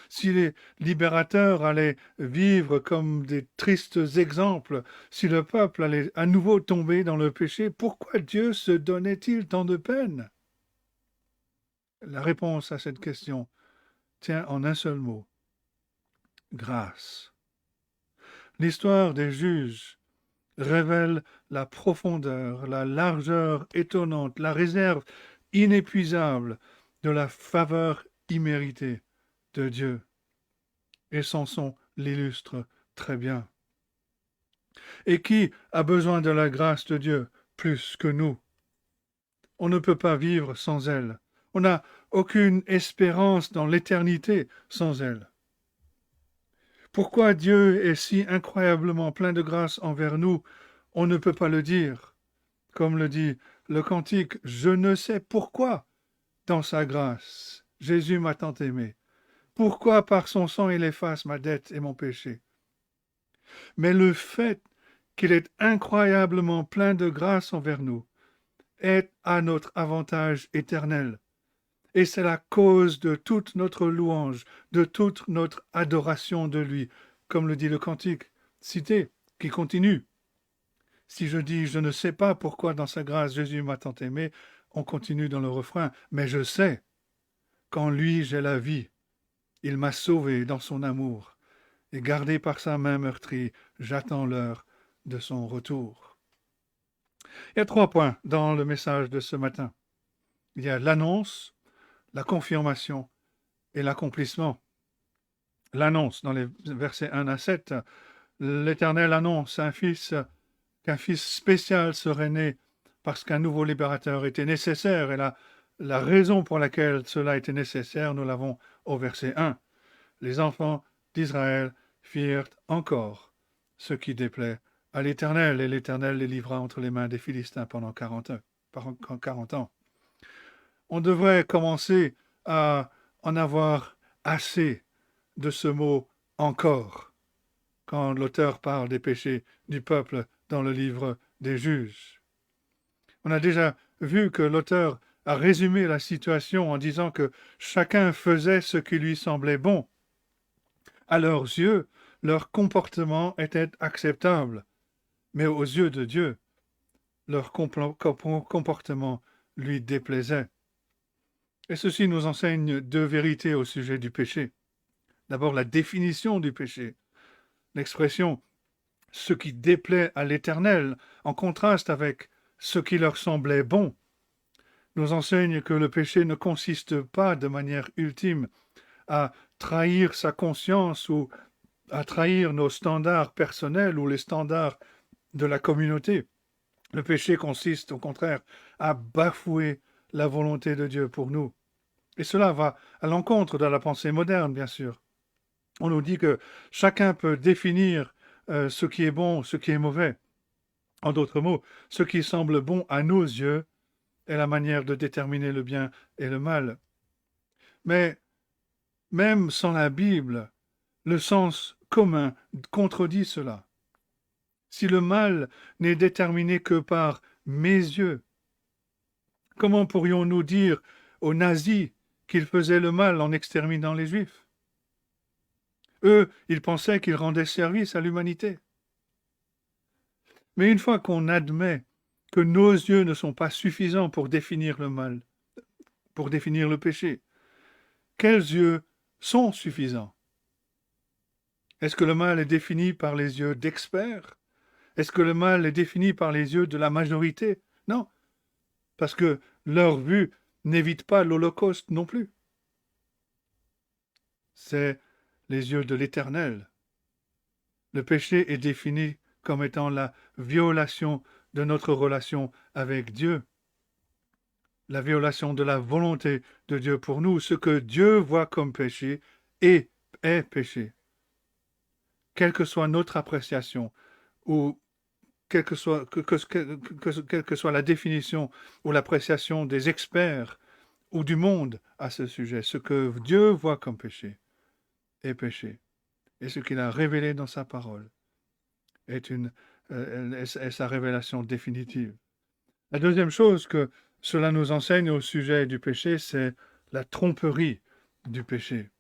Si les libérateurs allaient vivre comme des tristes exemples, si le peuple allait à nouveau tomber dans le péché, pourquoi Dieu se donnait-il tant de peine? La réponse à cette question tient en un seul mot: grâce. L'histoire des juges révèle la profondeur, la largeur étonnante, la réserve inépuisable de la faveur imméritée de Dieu. Et Samson l'illustre très bien. Et qui a besoin de la grâce de Dieu plus que nous? On ne peut pas vivre sans elle. On n'a aucune espérance dans l'éternité sans elle. Pourquoi Dieu est si incroyablement plein de grâce envers nous, on ne peut pas le dire. Comme le dit le cantique, « Je ne sais pourquoi, dans sa grâce, Jésus m'a tant aimé. Pourquoi par son sang il efface ma dette et mon péché? » Mais le fait qu'il est incroyablement plein de grâce envers nous est à notre avantage éternel. Et c'est la cause de toute notre louange, de toute notre adoration de lui, comme le dit le cantique cité, qui continue. Si je dis « Je ne sais pas pourquoi dans sa grâce Jésus m'a tant aimé », on continue dans le refrain, « Mais je sais qu'en lui j'ai la vie. Il m'a sauvé dans son amour, et gardé par sa main meurtrie, j'attends l'heure de son retour. » Il y a 3 points dans le message de ce matin. Il y a l'annonce, la confirmation et l'accomplissement. L'annonce, dans les versets 1 à 7, l'Éternel annonce qu'un fils spécial serait né parce qu'un nouveau libérateur était nécessaire, et la raison pour laquelle cela était nécessaire, nous l'avons au verset 1. Les enfants d'Israël firent encore ce qui déplaît à l'Éternel, et l'Éternel les livra entre les mains des Philistins pendant 40 ans. On devrait commencer à en avoir assez de ce mot encore quand l'auteur parle des péchés du peuple dans le livre des Juges. On a déjà vu que l'auteur a résumé la situation en disant que chacun faisait ce qui lui semblait bon. À leurs yeux, leur comportement était acceptable, mais aux yeux de Dieu, leur comportement lui déplaisait. Et ceci nous enseigne deux vérités au sujet du péché. D'abord, la définition du péché. L'expression « ce qui déplaît à l'Éternel » en contraste avec « ce qui leur semblait bon » nous enseigne que le péché ne consiste pas de manière ultime à trahir sa conscience ou à trahir nos standards personnels ou les standards de la communauté. Le péché consiste au contraire à bafouer la volonté de Dieu pour nous. Et cela va à l'encontre de la pensée moderne, bien sûr. On nous dit que chacun peut définir ce qui est bon, ce qui est mauvais. En d'autres mots, ce qui semble bon à nos yeux est la manière de déterminer le bien et le mal. Mais même sans la Bible, le sens commun contredit cela. Si le mal n'est déterminé que par mes yeux, comment pourrions-nous dire aux nazis qu'ils faisaient le mal en exterminant les Juifs? Eux, ils pensaient qu'ils rendaient service à l'humanité. Mais une fois qu'on admet que nos yeux ne sont pas suffisants pour définir le mal, pour définir le péché, quels yeux sont suffisants? Est-ce que le mal est défini par les yeux d'experts? Est-ce que le mal est défini par les yeux de la majorité? Non, parce que leur vue n'évite pas l'Holocauste non plus. C'est les yeux de l'Éternel. Le péché est défini comme étant la violation de notre relation avec Dieu, la violation de la volonté de Dieu pour nous. Ce que Dieu voit comme péché est péché. Quelle que soit notre appréciation ou quelle que soit la définition ou l'appréciation des experts ou du monde à ce sujet, ce que Dieu voit comme péché est péché. Et ce qu'il a révélé dans sa parole est sa révélation définitive. La deuxième chose que cela nous enseigne au sujet du péché, c'est la tromperie du péché.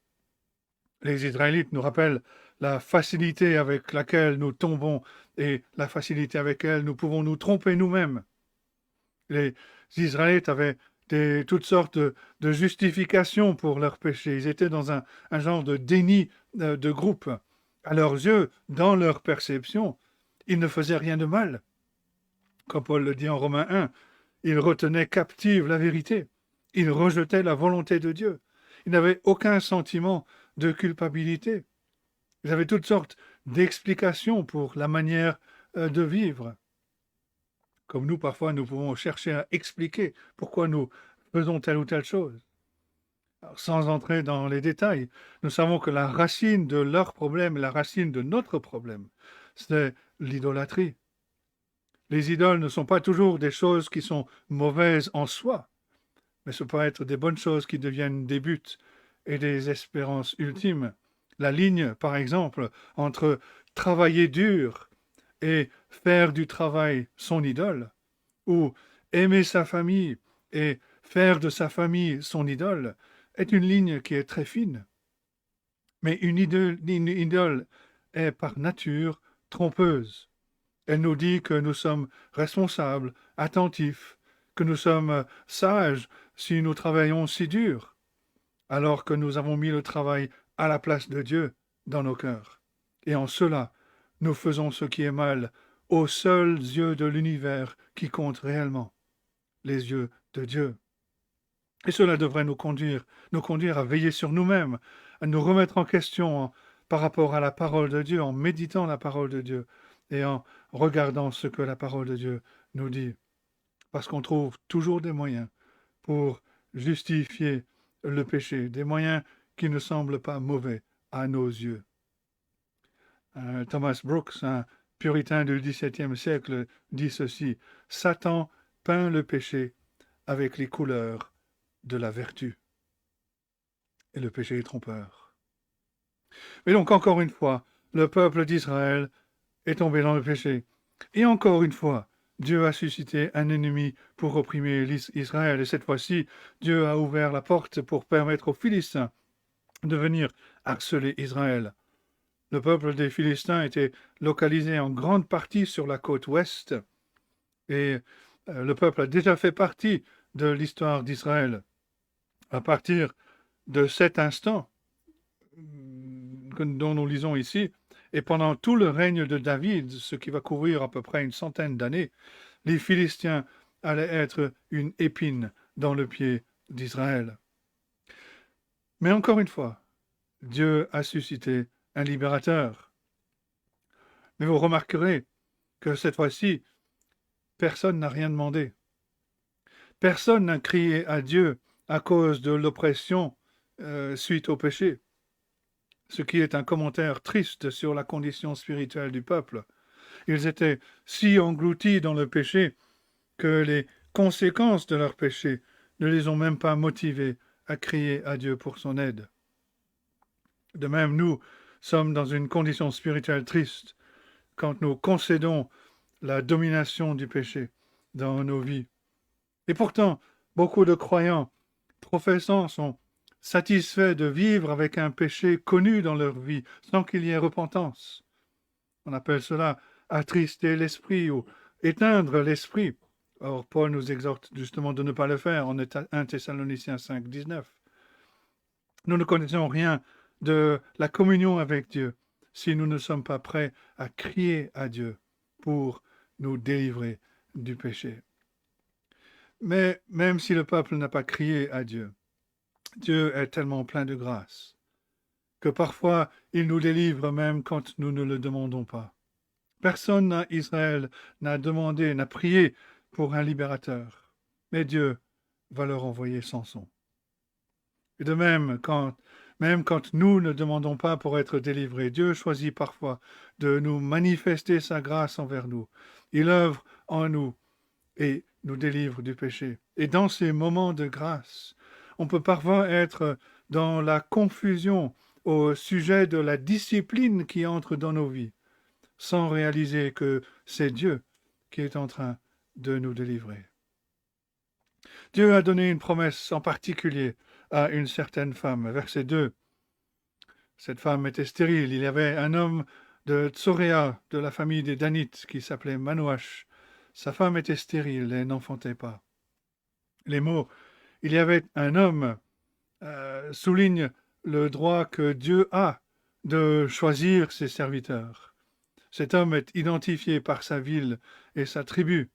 Les Israélites nous rappellent la facilité avec laquelle nous tombons et la facilité avec laquelle nous pouvons nous tromper nous-mêmes. Les Israélites avaient toutes sortes de justifications pour leurs péchés. Ils étaient dans un genre de déni de groupe. À leurs yeux, dans leur perception, ils ne faisaient rien de mal. Comme Paul le dit en Romains 1, ils retenaient captive la vérité. Ils rejetaient la volonté de Dieu. Ils n'avaient aucun sentiment de culpabilité. Ils avaient toutes sortes d'explications pour la manière de vivre. Comme nous, parfois, nous pouvons chercher à expliquer pourquoi nous faisons telle ou telle chose. Alors, sans entrer dans les détails, nous savons que la racine de leur problème et la racine de notre problème, c'est l'idolâtrie. Les idoles ne sont pas toujours des choses qui sont mauvaises en soi, mais ce peut être des bonnes choses qui deviennent des buts et des espérances ultimes. La ligne, par exemple, entre travailler dur et faire du travail son idole, ou aimer sa famille et faire de sa famille son idole, est une ligne qui est très fine. Mais une idole est par nature trompeuse. Elle nous dit que nous sommes responsables, attentifs, que nous sommes sages si nous travaillons si dur, alors que nous avons mis le travail à la place de Dieu dans nos cœurs. Et en cela, nous faisons ce qui est mal aux seuls yeux de l'univers qui comptent réellement, les yeux de Dieu. Et cela devrait nous conduire à veiller sur nous-mêmes, à nous remettre en question par rapport à la parole de Dieu, en méditant la parole de Dieu et en regardant ce que la parole de Dieu nous dit. Parce qu'on trouve toujours des moyens pour justifier le péché, des moyens qui ne semblent pas mauvais à nos yeux. Thomas Brooks, un puritain du XVIIe siècle, dit ceci: « Satan peint le péché avec les couleurs de la vertu. » et le péché est trompeur. Mais donc, encore une fois, le peuple d'Israël est tombé dans le péché. Et encore une fois, Dieu a suscité un ennemi pour opprimer Israël. Et cette fois-ci, Dieu a ouvert la porte pour permettre aux Philistins de venir harceler Israël. Le peuple des Philistins était localisé en grande partie sur la côte ouest. Et le peuple a déjà fait partie de l'histoire d'Israël. À partir de cet instant dont nous lisons ici, et pendant tout le règne de David, ce qui va couvrir à peu près une centaine d'années, les Philistins allaient être une épine dans le pied d'Israël. Mais encore une fois, Dieu a suscité un libérateur. Mais vous remarquerez que cette fois-ci, personne n'a rien demandé. Personne n'a crié à Dieu à cause de l'oppression suite au péché, ce qui est un commentaire triste sur la condition spirituelle du peuple. Ils étaient si engloutis dans le péché que les conséquences de leur péché ne les ont même pas motivés à crier à Dieu pour son aide. De même, nous sommes dans une condition spirituelle triste quand nous concédons la domination du péché dans nos vies. Et pourtant, beaucoup de croyants professants sont satisfaits de vivre avec un péché connu dans leur vie sans qu'il y ait repentance. On appelle cela attrister l'esprit ou éteindre l'esprit. Or, Paul nous exhorte justement de ne pas le faire en 1 Thessaloniciens 5, 19. Nous ne connaissons rien de la communion avec Dieu si nous ne sommes pas prêts à crier à Dieu pour nous délivrer du péché. Mais même si le peuple n'a pas crié à Dieu, Dieu est tellement plein de grâce que parfois il nous délivre même quand nous ne le demandons pas. Personne en Israël n'a demandé, n'a prié pour un libérateur, mais Dieu va leur envoyer Samson. Et de même quand nous ne demandons pas pour être délivrés, Dieu choisit parfois de nous manifester sa grâce envers nous. Il œuvre en nous et nous délivre du péché. Et dans ces moments de grâce, on peut parfois être dans la confusion au sujet de la discipline qui entre dans nos vies, sans réaliser que c'est Dieu qui est en train de nous délivrer. Dieu a donné une promesse en particulier à une certaine femme. Verset 2. Cette femme était stérile. Il y avait un homme de Tsoréa, de la famille des Danites, qui s'appelait Manoach. Sa femme était stérile et n'enfantait pas. Les mots « il y avait un homme » soulignent le droit que Dieu a de choisir ses serviteurs. Cet homme est identifié par sa ville et sa tribu.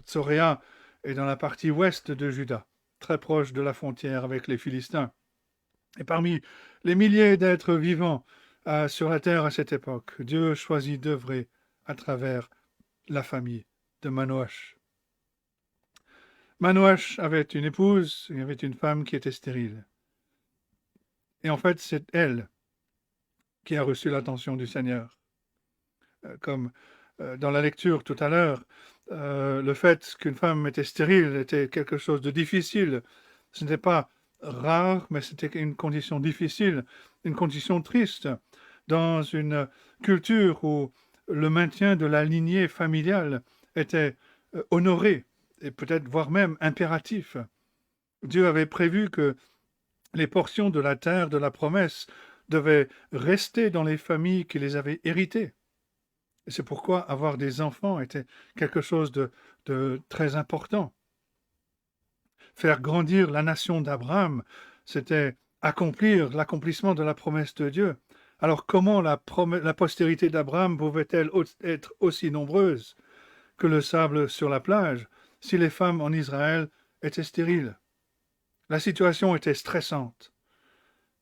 Tsoréa est dans la partie ouest de Juda, très proche de la frontière avec les Philistins. Et parmi les milliers d'êtres vivants sur la terre à cette époque, Dieu choisit d'œuvrer à travers la famille de Manoach. Manoach avait une épouse, il y avait une femme qui était stérile. Et en fait, c'est elle qui a reçu l'attention du Seigneur. Comme dans la lecture tout à l'heure, le fait qu'une femme était stérile était quelque chose de difficile. Ce n'était pas rare, mais c'était une condition difficile, une condition triste, dans une culture où le maintien de la lignée familiale était honoré, et peut-être voire même impératif. Dieu avait prévu que les portions de la terre de la promesse devaient rester dans les familles qui les avaient héritées. Et c'est pourquoi avoir des enfants était quelque chose de très important. Faire grandir la nation d'Abraham, c'était accomplir l'accomplissement de la promesse de Dieu. Alors comment la postérité d'Abraham pouvait-elle être aussi nombreuse que le sable sur la plage si les femmes en Israël étaient stériles? La situation était stressante.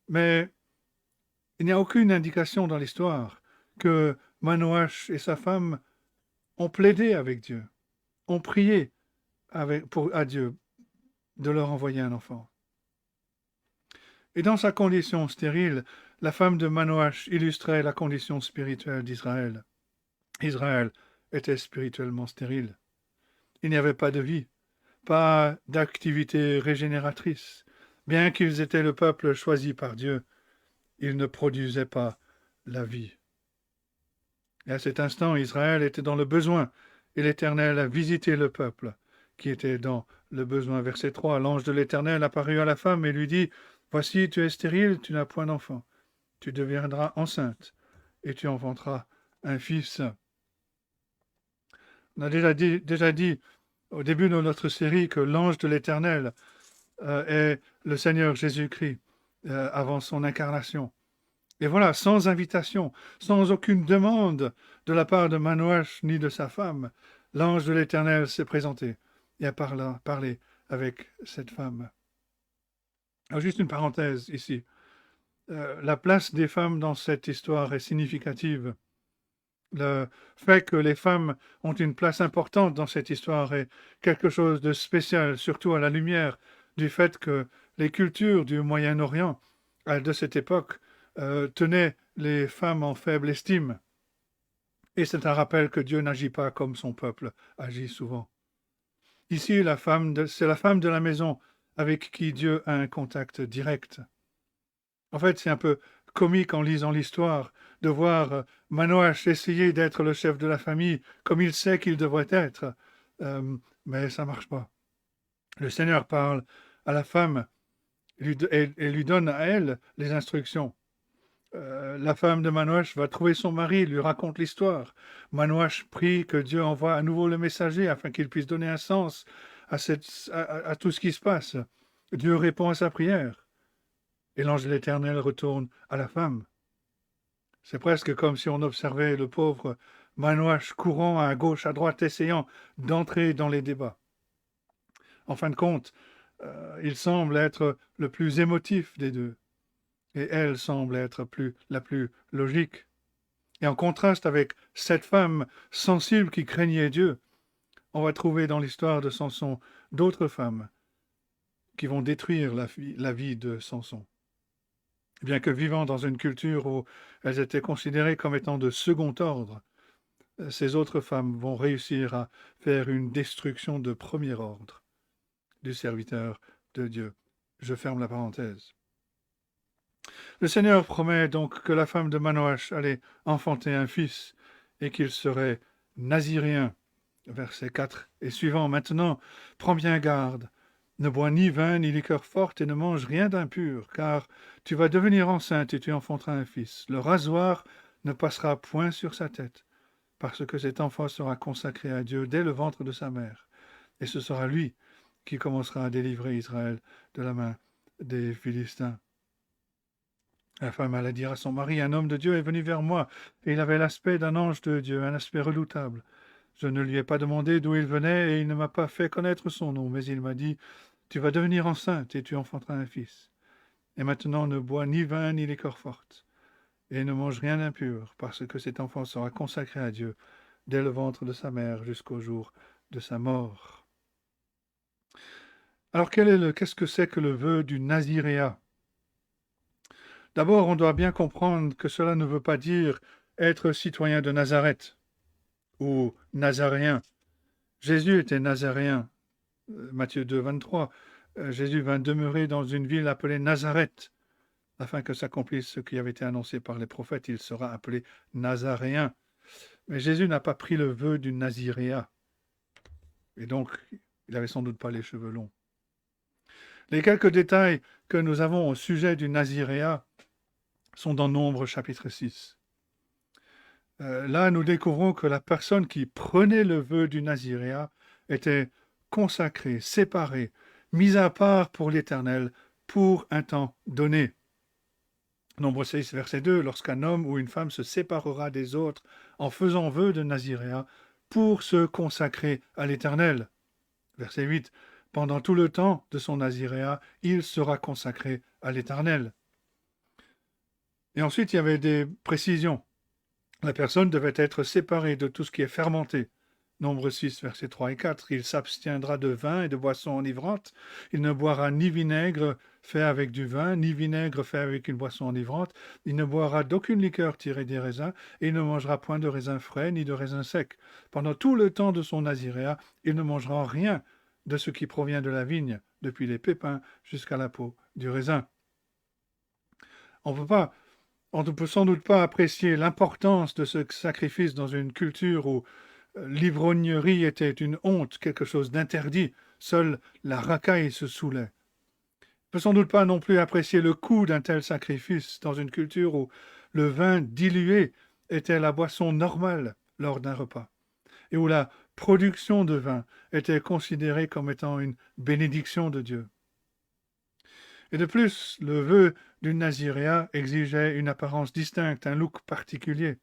Mais il n'y a aucune indication dans l'histoire que Manoach et sa femme ont plaidé avec Dieu, ont prié à Dieu de leur envoyer un enfant. Et dans sa condition stérile, la femme de Manoach illustrait la condition spirituelle d'Israël. Israël était spirituellement stérile. Il n'y avait pas de vie, pas d'activité régénératrice, Bien qu'ils étaient le peuple choisi par Dieu, ils ne produisaient pas la vie. Et à cet instant, Israël était dans le besoin, et l'Éternel a visité le peuple qui était dans le besoin. Verset 3, l'ange de l'Éternel apparut à la femme et lui dit, voici, tu es stérile, tu n'as point d'enfant. Tu deviendras enceinte, et tu enfanteras un fils. On a déjà dit au début de notre série que l'ange de l'Éternel est le Seigneur Jésus-Christ avant son incarnation. Et voilà, sans invitation, sans aucune demande de la part de Manoach ni de sa femme, l'ange de l'Éternel s'est présenté et a parlé avec cette femme. Alors juste une parenthèse ici. La place des femmes dans cette histoire est significative. Le fait que les femmes ont une place importante dans cette histoire est quelque chose de spécial, surtout à la lumière du fait que les cultures du Moyen-Orient de cette époque tenaient les femmes en faible estime. Et c'est un rappel que Dieu n'agit pas comme son peuple agit souvent. Ici, c'est la femme de la maison avec qui Dieu a un contact direct. En fait, c'est un peu comique en lisant l'histoire de voir Manoach essayer d'être le chef de la famille comme il sait qu'il devrait être. Mais ça ne marche pas. Le Seigneur parle à la femme et lui donne à elle les instructions. La femme de Manoach va trouver son mari, lui raconte l'histoire. Manoach prie que Dieu envoie à nouveau le messager afin qu'il puisse donner un sens à tout ce qui se passe. Dieu répond à sa prière. Et l'ange de l'Éternel retourne à la femme. C'est presque comme si on observait le pauvre Manoach courant à gauche, à droite, essayant d'entrer dans les débats. En fin de compte, il semble être le plus émotif des deux. Et elle semble être la plus logique. Et en contraste avec cette femme sensible qui craignait Dieu, on va trouver dans l'histoire de Samson d'autres femmes qui vont détruire la vie de Samson. Bien que vivant dans une culture où elles étaient considérées comme étant de second ordre, ces autres femmes vont réussir à faire une destruction de premier ordre du serviteur de Dieu. Je ferme la parenthèse. Le Seigneur promet donc que la femme de Manoach allait enfanter un fils et qu'il serait naziréen. Verset 4 et suivant. Maintenant, prends bien garde. Ne bois ni vin ni liqueur forte et ne mange rien d'impur, car tu vas devenir enceinte et tu enfanteras un fils. Le rasoir ne passera point sur sa tête, parce que cet enfant sera consacré à Dieu dès le ventre de sa mère. Et ce sera lui qui commencera à délivrer Israël de la main des Philistins. La femme alla dire à son mari, un homme de Dieu est venu vers moi, et il avait l'aspect d'un ange de Dieu, un aspect redoutable. Je ne lui ai pas demandé d'où il venait, et il ne m'a pas fait connaître son nom, mais il m'a dit, tu vas devenir enceinte, et tu enfanteras un fils. Et maintenant ne bois ni vin ni liqueur forte, et ne mange rien d'impur, parce que cet enfant sera consacré à Dieu, dès le ventre de sa mère jusqu'au jour de sa mort. Alors qu'est-ce que c'est que le vœu du naziréat? D'abord, on doit bien comprendre que cela ne veut pas dire être citoyen de Nazareth ou nazaréen. Jésus était nazaréen. Matthieu 2, 23. Jésus vint demeurer dans une ville appelée Nazareth, afin que s'accomplisse ce qui avait été annoncé par les prophètes. Il sera appelé nazaréen. Mais Jésus n'a pas pris le vœu du naziréat. Et donc, il n'avait sans doute pas les cheveux longs. Les quelques détails que nous avons au sujet du naziréat sont dans Nombre chapitre 6. Là, nous découvrons que la personne qui prenait le vœu du naziréat était consacrée, séparée, mise à part pour l'Éternel pour un temps donné. Nombre 6, verset 2, lorsqu'un homme ou une femme se séparera des autres en faisant vœu de naziréat pour se consacrer à l'Éternel. Verset 8, pendant tout le temps de son naziréat, il sera consacré à l'Éternel. Et ensuite, il y avait des précisions. La personne devait être séparée de tout ce qui est fermenté. Nombre 6, versets 3 et 4. Il s'abstiendra de vin et de boissons enivrantes. Il ne boira ni vinaigre fait avec du vin, ni vinaigre fait avec une boisson enivrante. Il ne boira d'aucune liqueur tirée des raisins, et il ne mangera point de raisins frais, ni de raisins secs. Pendant tout le temps de son naziréat, il ne mangera rien de ce qui provient de la vigne, depuis les pépins jusqu'à la peau du raisin. On ne peut sans doute pas apprécier l'importance de ce sacrifice dans une culture où l'ivrognerie était une honte, quelque chose d'interdit. Seule la racaille se saoulait. On ne peut sans doute pas non plus apprécier le coût d'un tel sacrifice dans une culture où le vin dilué était la boisson normale lors d'un repas et où la production de vin était considérée comme étant une bénédiction de Dieu. Et de plus, le vœu d'une naziréa exigeait une apparence distincte, un look particulier,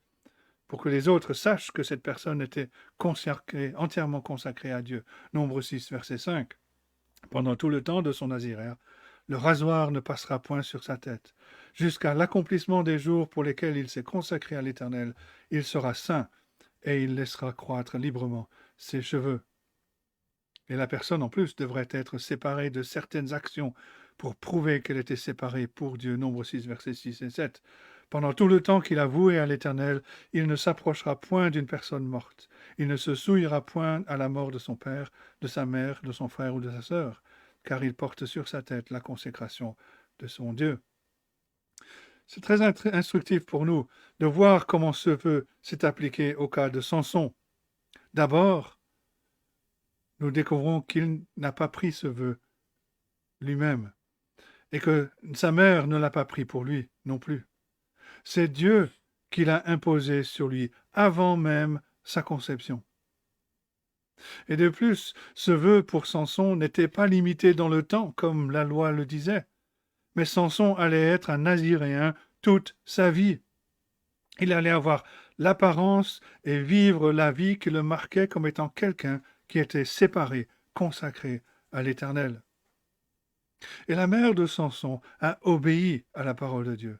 pour que les autres sachent que cette personne était entièrement consacrée à Dieu. Nombre 6, verset 5. Pendant tout le temps de son naziréa, le rasoir ne passera point sur sa tête. Jusqu'à l'accomplissement des jours pour lesquels il s'est consacré à l'Éternel, il sera saint et il laissera croître librement ses cheveux. Et la personne, en plus, devrait être séparée de certaines actions pour prouver qu'elle était séparée pour Dieu. Nombre 6, versets 6 et 7. Pendant tout le temps qu'il a voué à l'Éternel, il ne s'approchera point d'une personne morte. Il ne se souillera point à la mort de son père, de sa mère, de son frère ou de sa sœur, car il porte sur sa tête la consécration de son Dieu. C'est très instructif pour nous de voir comment ce vœu s'est appliqué au cas de Samson. D'abord, nous découvrons qu'il n'a pas pris ce vœu lui-même et que sa mère ne l'a pas pris pour lui non plus. C'est Dieu qui l'a imposé sur lui avant même sa conception. Et de plus, ce vœu pour Samson n'était pas limité dans le temps comme la loi le disait, mais Samson allait être un naziréen toute sa vie. Il allait avoir l'apparence et vivre la vie qui le marquait comme étant quelqu'un qui était séparé, consacré à l'Éternel. Et la mère de Samson a obéi à la parole de Dieu.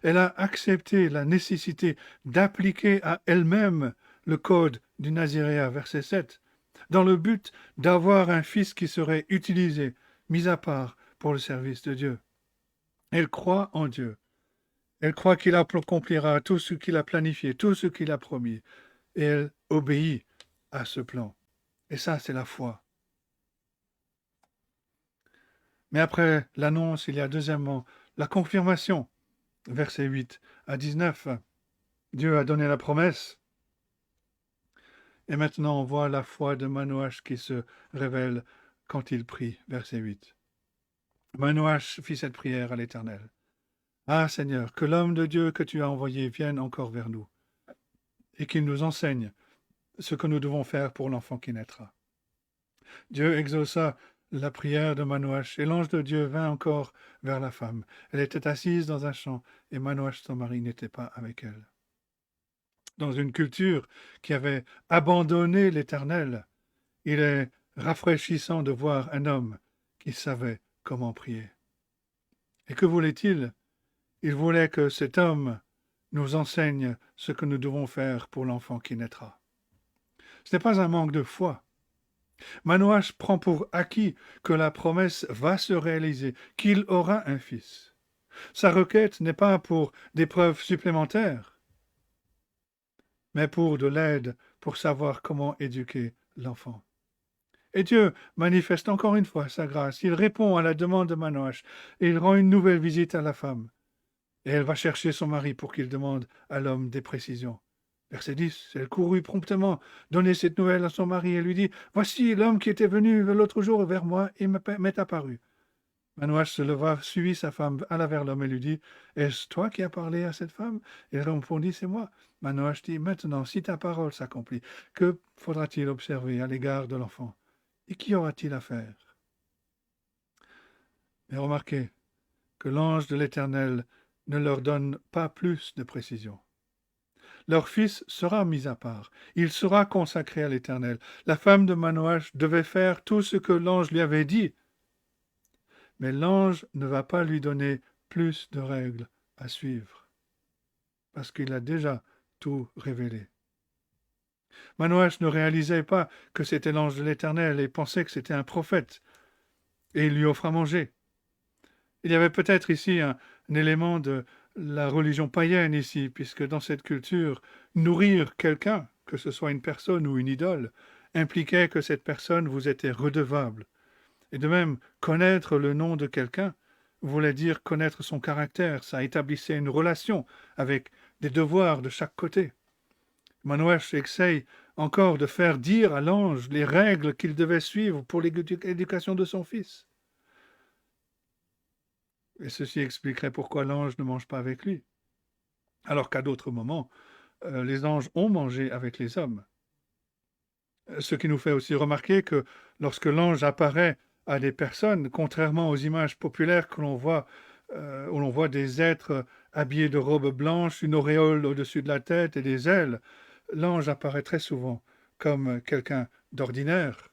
Elle a accepté la nécessité d'appliquer à elle-même le code du Naziréa, verset 7, dans le but d'avoir un fils qui serait utilisé, mis à part pour le service de Dieu. Elle croit en Dieu. Elle croit qu'il accomplira tout ce qu'il a planifié, tout ce qu'il a promis. Et elle obéit à ce plan. Et ça, c'est la foi. Mais après l'annonce, il y a deuxièmement la confirmation. Versets 8 à 19. Dieu a donné la promesse. Et maintenant, on voit la foi de Manoach qui se révèle quand il prie. Verset 8. Manoach fit cette prière à l'Éternel. Ah Seigneur, que l'homme de Dieu que tu as envoyé vienne encore vers nous et qu'il nous enseigne ce que nous devons faire pour l'enfant qui naîtra. Dieu exauça la prière de Manoach et l'ange de Dieu vint encore vers la femme. Elle était assise dans un champ et Manoach, son mari, n'était pas avec elle. Dans une culture qui avait abandonné l'Éternel, il est rafraîchissant de voir un homme qui savait comment prier. Et que voulait-il? Il voulait que cet homme nous enseigne ce que nous devons faire pour l'enfant qui naîtra. Ce n'est pas un manque de foi. Manoach prend pour acquis que la promesse va se réaliser, qu'il aura un fils. Sa requête n'est pas pour des preuves supplémentaires, mais pour de l'aide, pour savoir comment éduquer l'enfant. Et Dieu manifeste encore une fois sa grâce. Il répond à la demande de Manoach et il rend une nouvelle visite à la femme. Et elle va chercher son mari pour qu'il demande à l'homme des précisions. Verset 10, elle courut promptement donner cette nouvelle à son mari et lui dit « Voici l'homme qui était venu l'autre jour vers moi et m'est apparu. » Manoach se leva, suivit sa femme, alla vers l'homme et lui dit « Est-ce toi qui as parlé à cette femme ?» Il répondit « C'est moi. » Manoach dit « Maintenant, si ta parole s'accomplit, que faudra-t-il observer à l'égard de l'enfant? Et qu'y aura-t-il à faire ?» Mais remarquez que l'ange de l'Éternel ne leur donne pas plus de précision. Leur fils sera mis à part. Il sera consacré à l'Éternel. La femme de Manoach devait faire tout ce que l'ange lui avait dit. Mais l'ange ne va pas lui donner plus de règles à suivre, parce qu'il a déjà tout révélé. Manoach ne réalisait pas que c'était l'ange de l'Éternel et pensait que c'était un prophète, et il lui offre à manger. Il y avait peut-être ici un élément de la religion païenne ici, puisque dans cette culture, nourrir quelqu'un, que ce soit une personne ou une idole, impliquait que cette personne vous était redevable. Et de même, connaître le nom de quelqu'un voulait dire connaître son caractère, ça établissait une relation avec des devoirs de chaque côté. Manoach essaye encore de faire dire à l'ange les règles qu'il devait suivre pour l'éducation de son fils. Et ceci expliquerait pourquoi l'ange ne mange pas avec lui. Alors qu'à d'autres moments, les anges ont mangé avec les hommes. Ce qui nous fait aussi remarquer que lorsque l'ange apparaît à des personnes, contrairement aux images populaires que l'on voit, où l'on voit des êtres habillés de robes blanches, une auréole au-dessus de la tête et des ailes, l'ange apparaît très souvent comme quelqu'un d'ordinaire.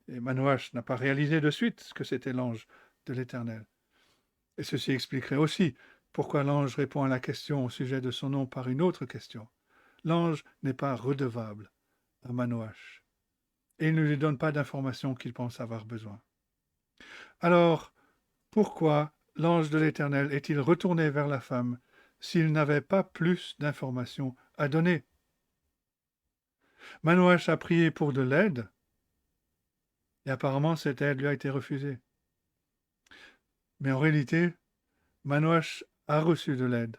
Et Manoach n'a pas réalisé de suite que c'était l'ange de l'Éternel. Et ceci expliquerait aussi pourquoi l'ange répond à la question au sujet de son nom par une autre question. L'ange n'est pas redevable à Manoach, et il ne lui donne pas d'informations qu'il pense avoir besoin. Alors, pourquoi l'ange de l'Éternel est-il retourné vers la femme s'il n'avait pas plus d'informations à donner? Manoach a prié pour de l'aide, et apparemment cette aide lui a été refusée. Mais en réalité, Manoach a reçu de l'aide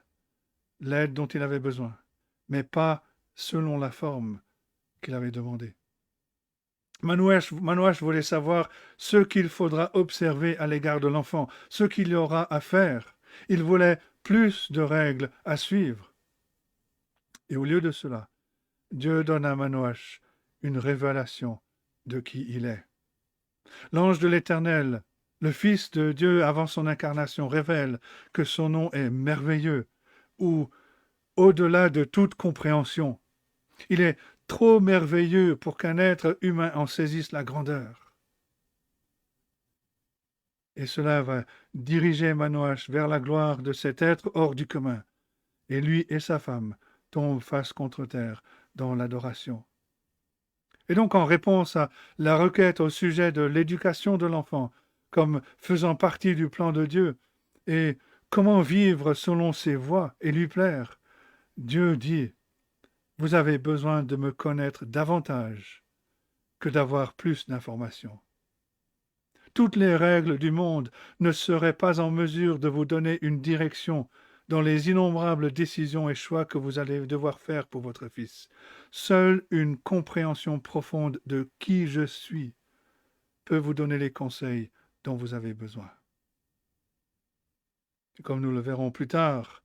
dont il avait besoin, mais pas selon la forme qu'il avait demandée. Manoach voulait savoir ce qu'il faudra observer à l'égard de l'enfant, ce qu'il y aura à faire. Il voulait plus de règles à suivre. Et au lieu de cela, Dieu donne à Manoach une révélation de qui il est. L'ange de l'Éternel, le Fils de Dieu avant son incarnation, révèle que son nom est merveilleux, ou au-delà de toute compréhension. Il est trop merveilleux pour qu'un être humain en saisisse la grandeur. Et cela va diriger Manoach vers la gloire de cet être hors du commun. Et lui et sa femme tombent face contre terre dans l'adoration. Et donc, en réponse à la requête au sujet de l'éducation de l'enfant, comme faisant partie du plan de Dieu, et comment vivre selon ses voies et lui plaire, Dieu dit: vous avez besoin de me connaître davantage que d'avoir plus d'informations. Toutes les règles du monde ne seraient pas en mesure de vous donner une direction dans les innombrables décisions et choix que vous allez devoir faire pour votre fils. Seule une compréhension profonde de qui je suis peut vous donner les conseils dont vous avez besoin. Et comme nous le verrons plus tard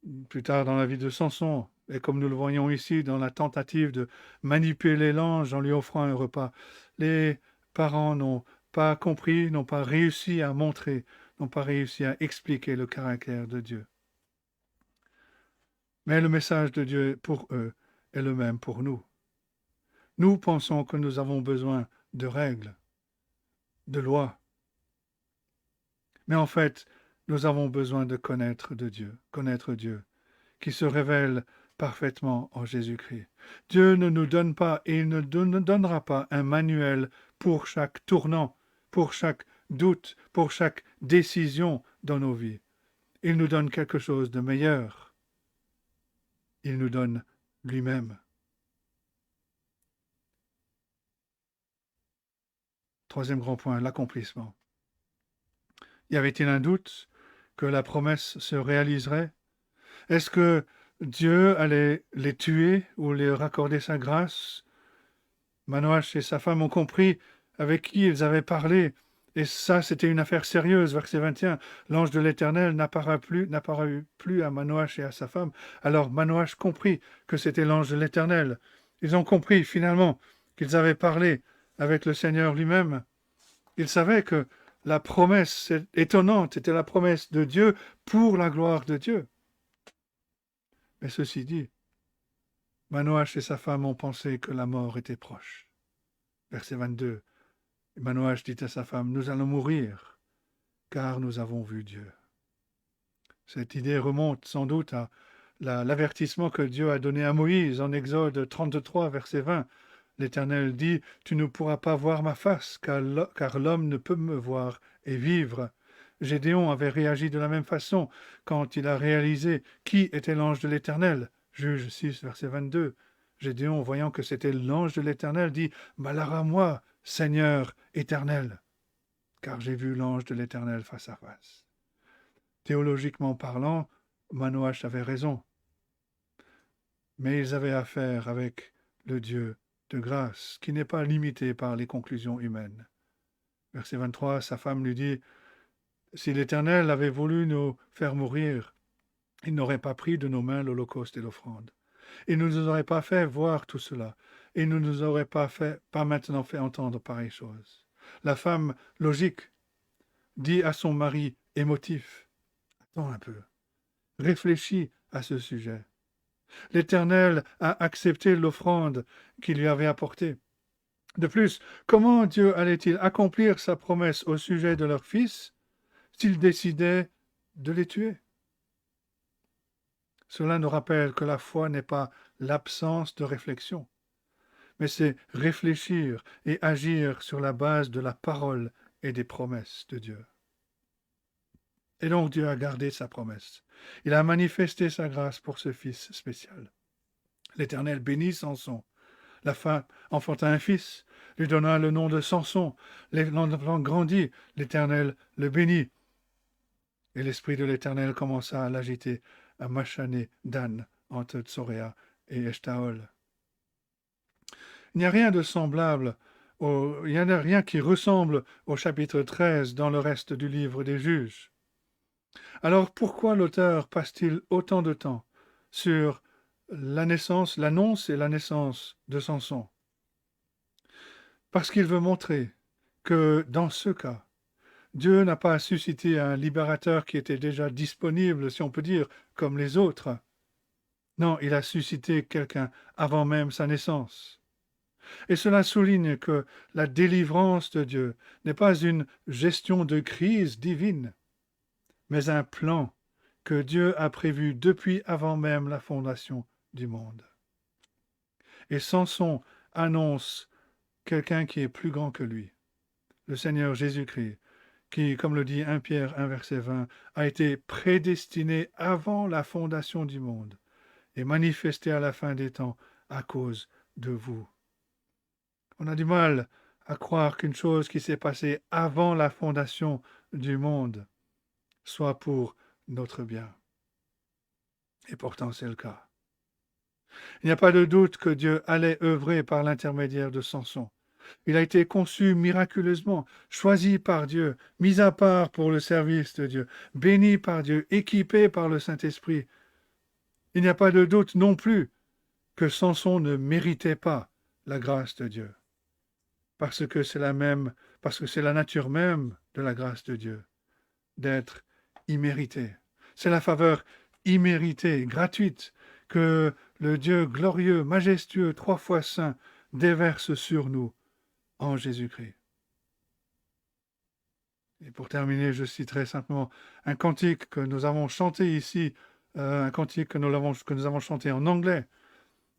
dans la vie de Samson, et comme nous le voyons ici dans la tentative de manipuler l'ange en lui offrant un repas, les parents n'ont pas compris, n'ont pas réussi à montrer, n'ont pas réussi à expliquer le caractère de Dieu. Mais le message de Dieu pour eux est le même pour nous. Nous pensons que nous avons besoin de règles, de lois. Mais en fait, nous avons besoin de connaître Dieu, qui se révèle parfaitement en Jésus-Christ. Dieu ne nous donne pas et il ne donnera pas un manuel pour chaque tournant, pour chaque doute, pour chaque décision dans nos vies. Il nous donne quelque chose de meilleur. Il nous donne lui-même. Troisième grand point, l'accomplissement. Y avait-il un doute que la promesse se réaliserait? Est-ce que Dieu allait les tuer ou les raccorder sa grâce? Manoach et sa femme ont compris avec qui ils avaient parlé, et ça, c'était une affaire sérieuse. Verset 21, l'ange de l'Éternel n'apparut plus à Manoach et à sa femme. Alors Manoach comprit que c'était l'ange de l'Éternel. Ils ont compris finalement qu'ils avaient parlé avec le Seigneur lui-même. Ils savaient que la promesse étonnante était la promesse de Dieu pour la gloire de Dieu. Mais ceci dit, Manoach et sa femme ont pensé que la mort était proche. Verset 22, Manoach dit à sa femme: nous allons mourir, car nous avons vu Dieu. Cette idée remonte sans doute à l'avertissement que Dieu a donné à Moïse en Exode 33, verset 20. L'Éternel dit: tu ne pourras pas voir ma face, car l'homme ne peut me voir et vivre. Gédéon avait réagi de la même façon quand il a réalisé qui était l'ange de l'Éternel. Juge 6, verset 22. Gédéon, voyant que c'était l'ange de l'Éternel, dit « Malheur à moi, Seigneur éternel, car j'ai vu l'ange de l'Éternel face à face. » Théologiquement parlant, Manoach avait raison. Mais ils avaient affaire avec le Dieu de grâce, qui n'est pas limité par les conclusions humaines. Verset 23, sa femme lui dit « Si l'Éternel avait voulu nous faire mourir, il n'aurait pas pris de nos mains l'holocauste et l'offrande. Il ne nous aurait pas fait voir tout cela. Il ne nous aurait pas maintenant fait entendre pareille chose. » La femme logique dit à son mari émotif « Attends un peu, réfléchis à ce sujet. L'Éternel a accepté l'offrande qu'il lui avait apportée. De plus, comment Dieu allait-il accomplir sa promesse au sujet de leur fils s'il décidait de les tuer? Cela nous rappelle que la foi n'est pas l'absence de réflexion, mais c'est réfléchir et agir sur la base de la parole et des promesses de Dieu. Et donc Dieu a gardé sa promesse. Il a manifesté sa grâce pour ce fils spécial. L'Éternel bénit Samson. La femme enfanta un fils, lui donna le nom de Samson. L'enfant grandit, l'Éternel le bénit. Et l'esprit de l'Éternel commença à l'agiter à Machané Dan, entre Tsoréa et Eshtaol. Il n'y a rien de semblable, il n'y a rien qui ressemble au chapitre 13 dans le reste du livre des Juges. Alors pourquoi l'auteur passe-t-il autant de temps sur l'annonce et la naissance de Samson? Parce qu'il veut montrer que dans ce cas, Dieu n'a pas suscité un libérateur qui était déjà disponible, si on peut dire, comme les autres. Non, il a suscité quelqu'un avant même sa naissance. Et cela souligne que la délivrance de Dieu n'est pas une gestion de crise divine, mais un plan que Dieu a prévu depuis avant même la fondation du monde. Et Samson annonce quelqu'un qui est plus grand que lui, le Seigneur Jésus-Christ, qui, comme le dit 1 Pierre 1 verset 20, a été prédestiné avant la fondation du monde et manifesté à la fin des temps à cause de vous. On a du mal à croire qu'une chose qui s'est passée avant la fondation du monde soit pour notre bien. Et pourtant c'est le cas. Il n'y a pas de doute que Dieu allait œuvrer par l'intermédiaire de Samson. Il a été conçu miraculeusement, choisi par Dieu, mis à part pour le service de Dieu, béni par Dieu, équipé par le Saint-Esprit. Il n'y a pas de doute non plus que Samson ne méritait pas la grâce de Dieu, parce que c'est la nature même de la grâce de Dieu, d'être immérité. C'est la faveur imméritée, gratuite, que le Dieu glorieux, majestueux, 3 fois saint, déverse sur nous en Jésus-Christ. Et pour terminer, je citerai simplement un cantique que nous avons chanté ici, un cantique que nous avons chanté en anglais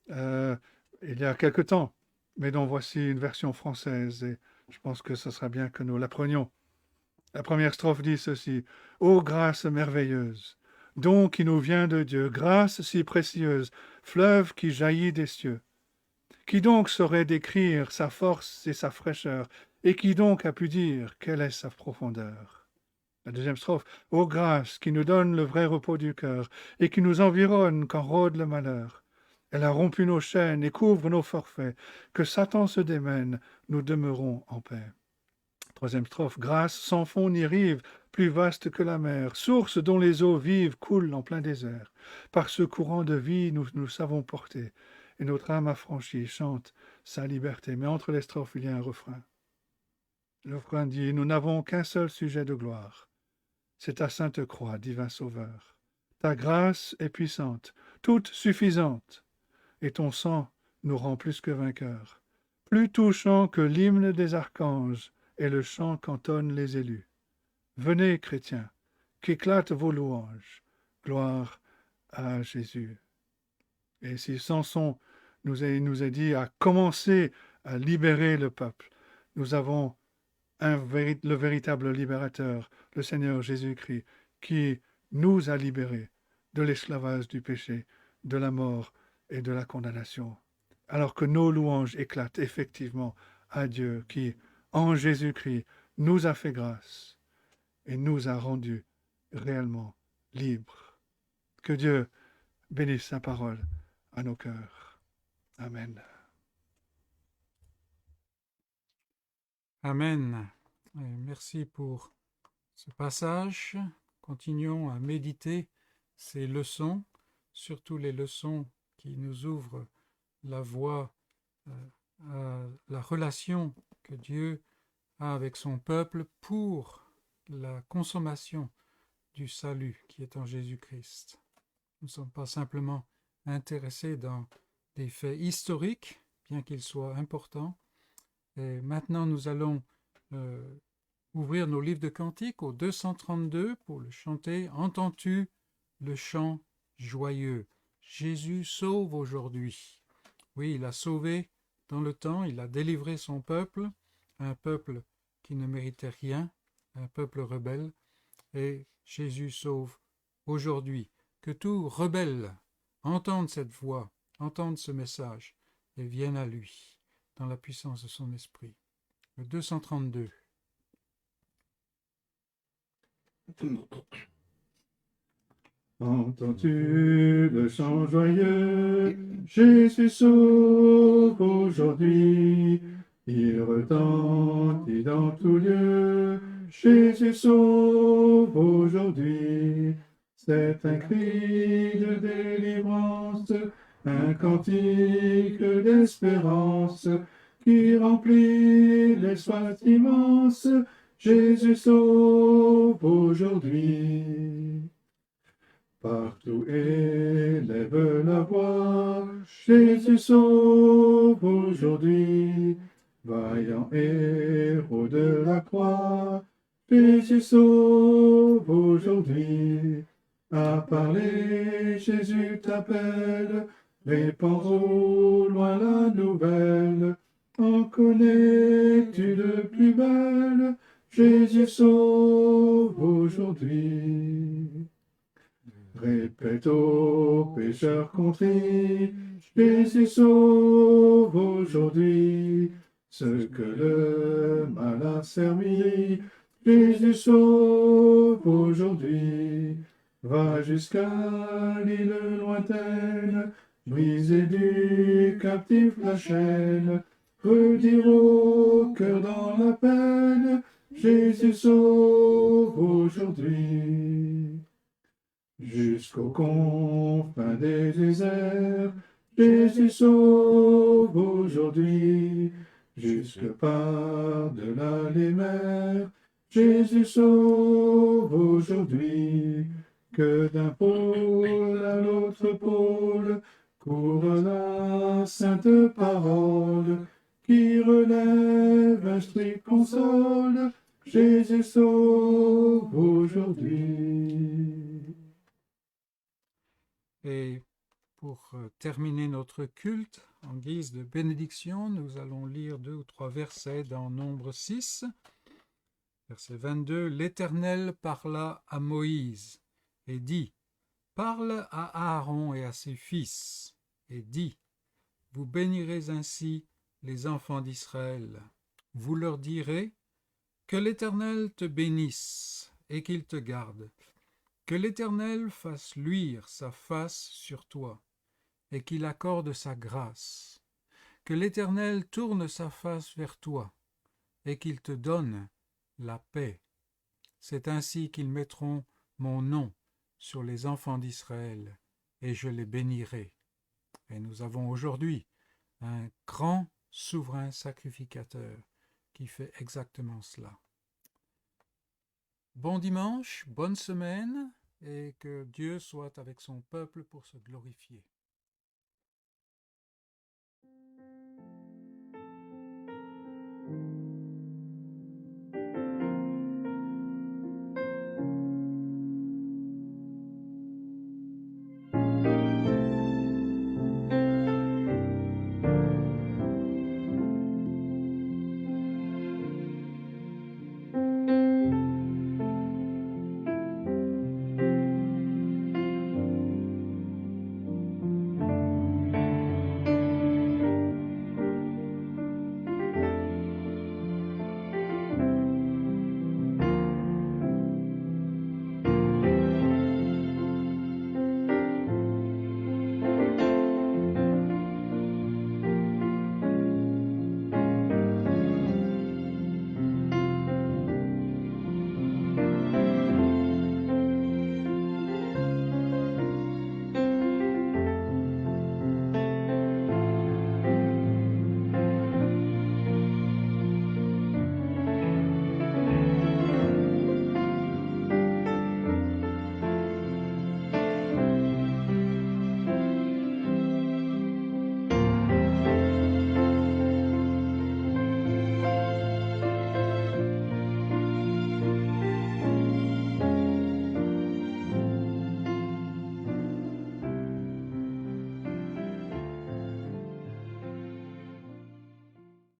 il y a quelque temps, mais dont voici une version française, et je pense que ce serait bien que nous l'apprenions. La première strophe dit ceci: « Ô grâce merveilleuse, don qui nous vient de Dieu, grâce si précieuse, fleuve qui jaillit des cieux. Qui donc saurait décrire sa force et sa fraîcheur, et qui donc a pu dire quelle est sa profondeur? » La deuxième strophe: « Ô grâce qui nous donne le vrai repos du cœur, et qui nous environne quand rôde le malheur. Elle a rompu nos chaînes et couvre nos forfaits, que Satan se démène, nous demeurons en paix. » Troisième strophe: « Grâce sans fond ni rive, plus vaste que la mer, source dont les eaux vives coulent en plein désert. Par ce courant de vie, nous savons porter, et notre âme affranchie chante sa liberté. » Mais entre les strophes, il y a un refrain. Le refrain dit: « Nous n'avons qu'un seul sujet de gloire. C'est ta sainte croix, divin Sauveur. Ta grâce est puissante, toute suffisante, et ton sang nous rend plus que vainqueurs. Plus touchant que l'hymne des archanges et le chant qu'entonnent les élus. Venez, chrétiens, qu'éclatent vos louanges. Gloire à Jésus. » Et si Samson nous a dit à commencer à libérer le peuple, nous avons le véritable libérateur, le Seigneur Jésus-Christ, qui nous a libérés de l'esclavage du péché, de la mort et de la condamnation. alors que nos louanges éclatent effectivement à Dieu qui, en Jésus-Christ, nous a fait grâce et nous a rendus réellement libres. Que Dieu bénisse sa parole à nos cœurs. Amen. Amen. Et merci pour ce passage. Continuons à méditer ces leçons, surtout les leçons qui nous ouvrent la voie à la relation que Dieu a avec son peuple pour la consommation du salut qui est en Jésus-Christ. Nous ne sommes pas simplement intéressés dans des faits historiques, bien qu'ils soient importants. Et maintenant, nous allons ouvrir nos livres de cantiques au 232 pour le chanter. Entends-tu le chant joyeux? Jésus sauve aujourd'hui. Oui, il a sauvé dans le temps, il a délivré son peuple, un peuple qui ne méritait rien, un peuple rebelle, et Jésus sauve aujourd'hui. Que tout rebelle entende cette voix, entende ce message, et vienne à lui, dans la puissance de son esprit. Le 232. Entends-tu le chant joyeux? Jésus sauve aujourd'hui. Il retentit dans tout lieu. Jésus sauve aujourd'hui. C'est un cri de délivrance, un cantique d'espérance qui remplit l'espace immense. Jésus sauve aujourd'hui. Partout élève la voix, Jésus sauve aujourd'hui. Vaillant héros de la croix, Jésus sauve aujourd'hui. À parler, Jésus t'appelle, répand au loin la nouvelle. En connais-tu de plus belle? Jésus sauve aujourd'hui. Répète aux pécheurs contrits, Jésus sauve aujourd'hui. Ce que le mal a servi, Jésus sauve aujourd'hui. Va jusqu'à l'île lointaine, briser du captif la chaîne, redire au cœur dans la peine, Jésus sauve aujourd'hui. Jusqu'aux confins des déserts, Jésus sauve aujourd'hui. Jusque par-delà les mers, Jésus sauve aujourd'hui. Que d'un pôle à l'autre pôle court la sainte parole qui relève, instruit, console. Jésus sauve aujourd'hui. Et pour terminer notre culte, en guise de bénédiction, nous allons lire 2 ou 3 versets dans Nombre 6. Verset 22, l'Éternel parla à Moïse et dit, parle à Aaron et à ses fils, et dit, vous bénirez ainsi les enfants d'Israël. Vous leur direz, que l'Éternel te bénisse et qu'il te garde. Que l'Éternel fasse luire sa face sur toi, et qu'il accorde sa grâce. Que l'Éternel tourne sa face vers toi, et qu'il te donne la paix. C'est ainsi qu'ils mettront mon nom sur les enfants d'Israël, et je les bénirai. Et nous avons aujourd'hui un grand souverain sacrificateur qui fait exactement cela. Bon dimanche, bonne semaine, et que Dieu soit avec son peuple pour se glorifier.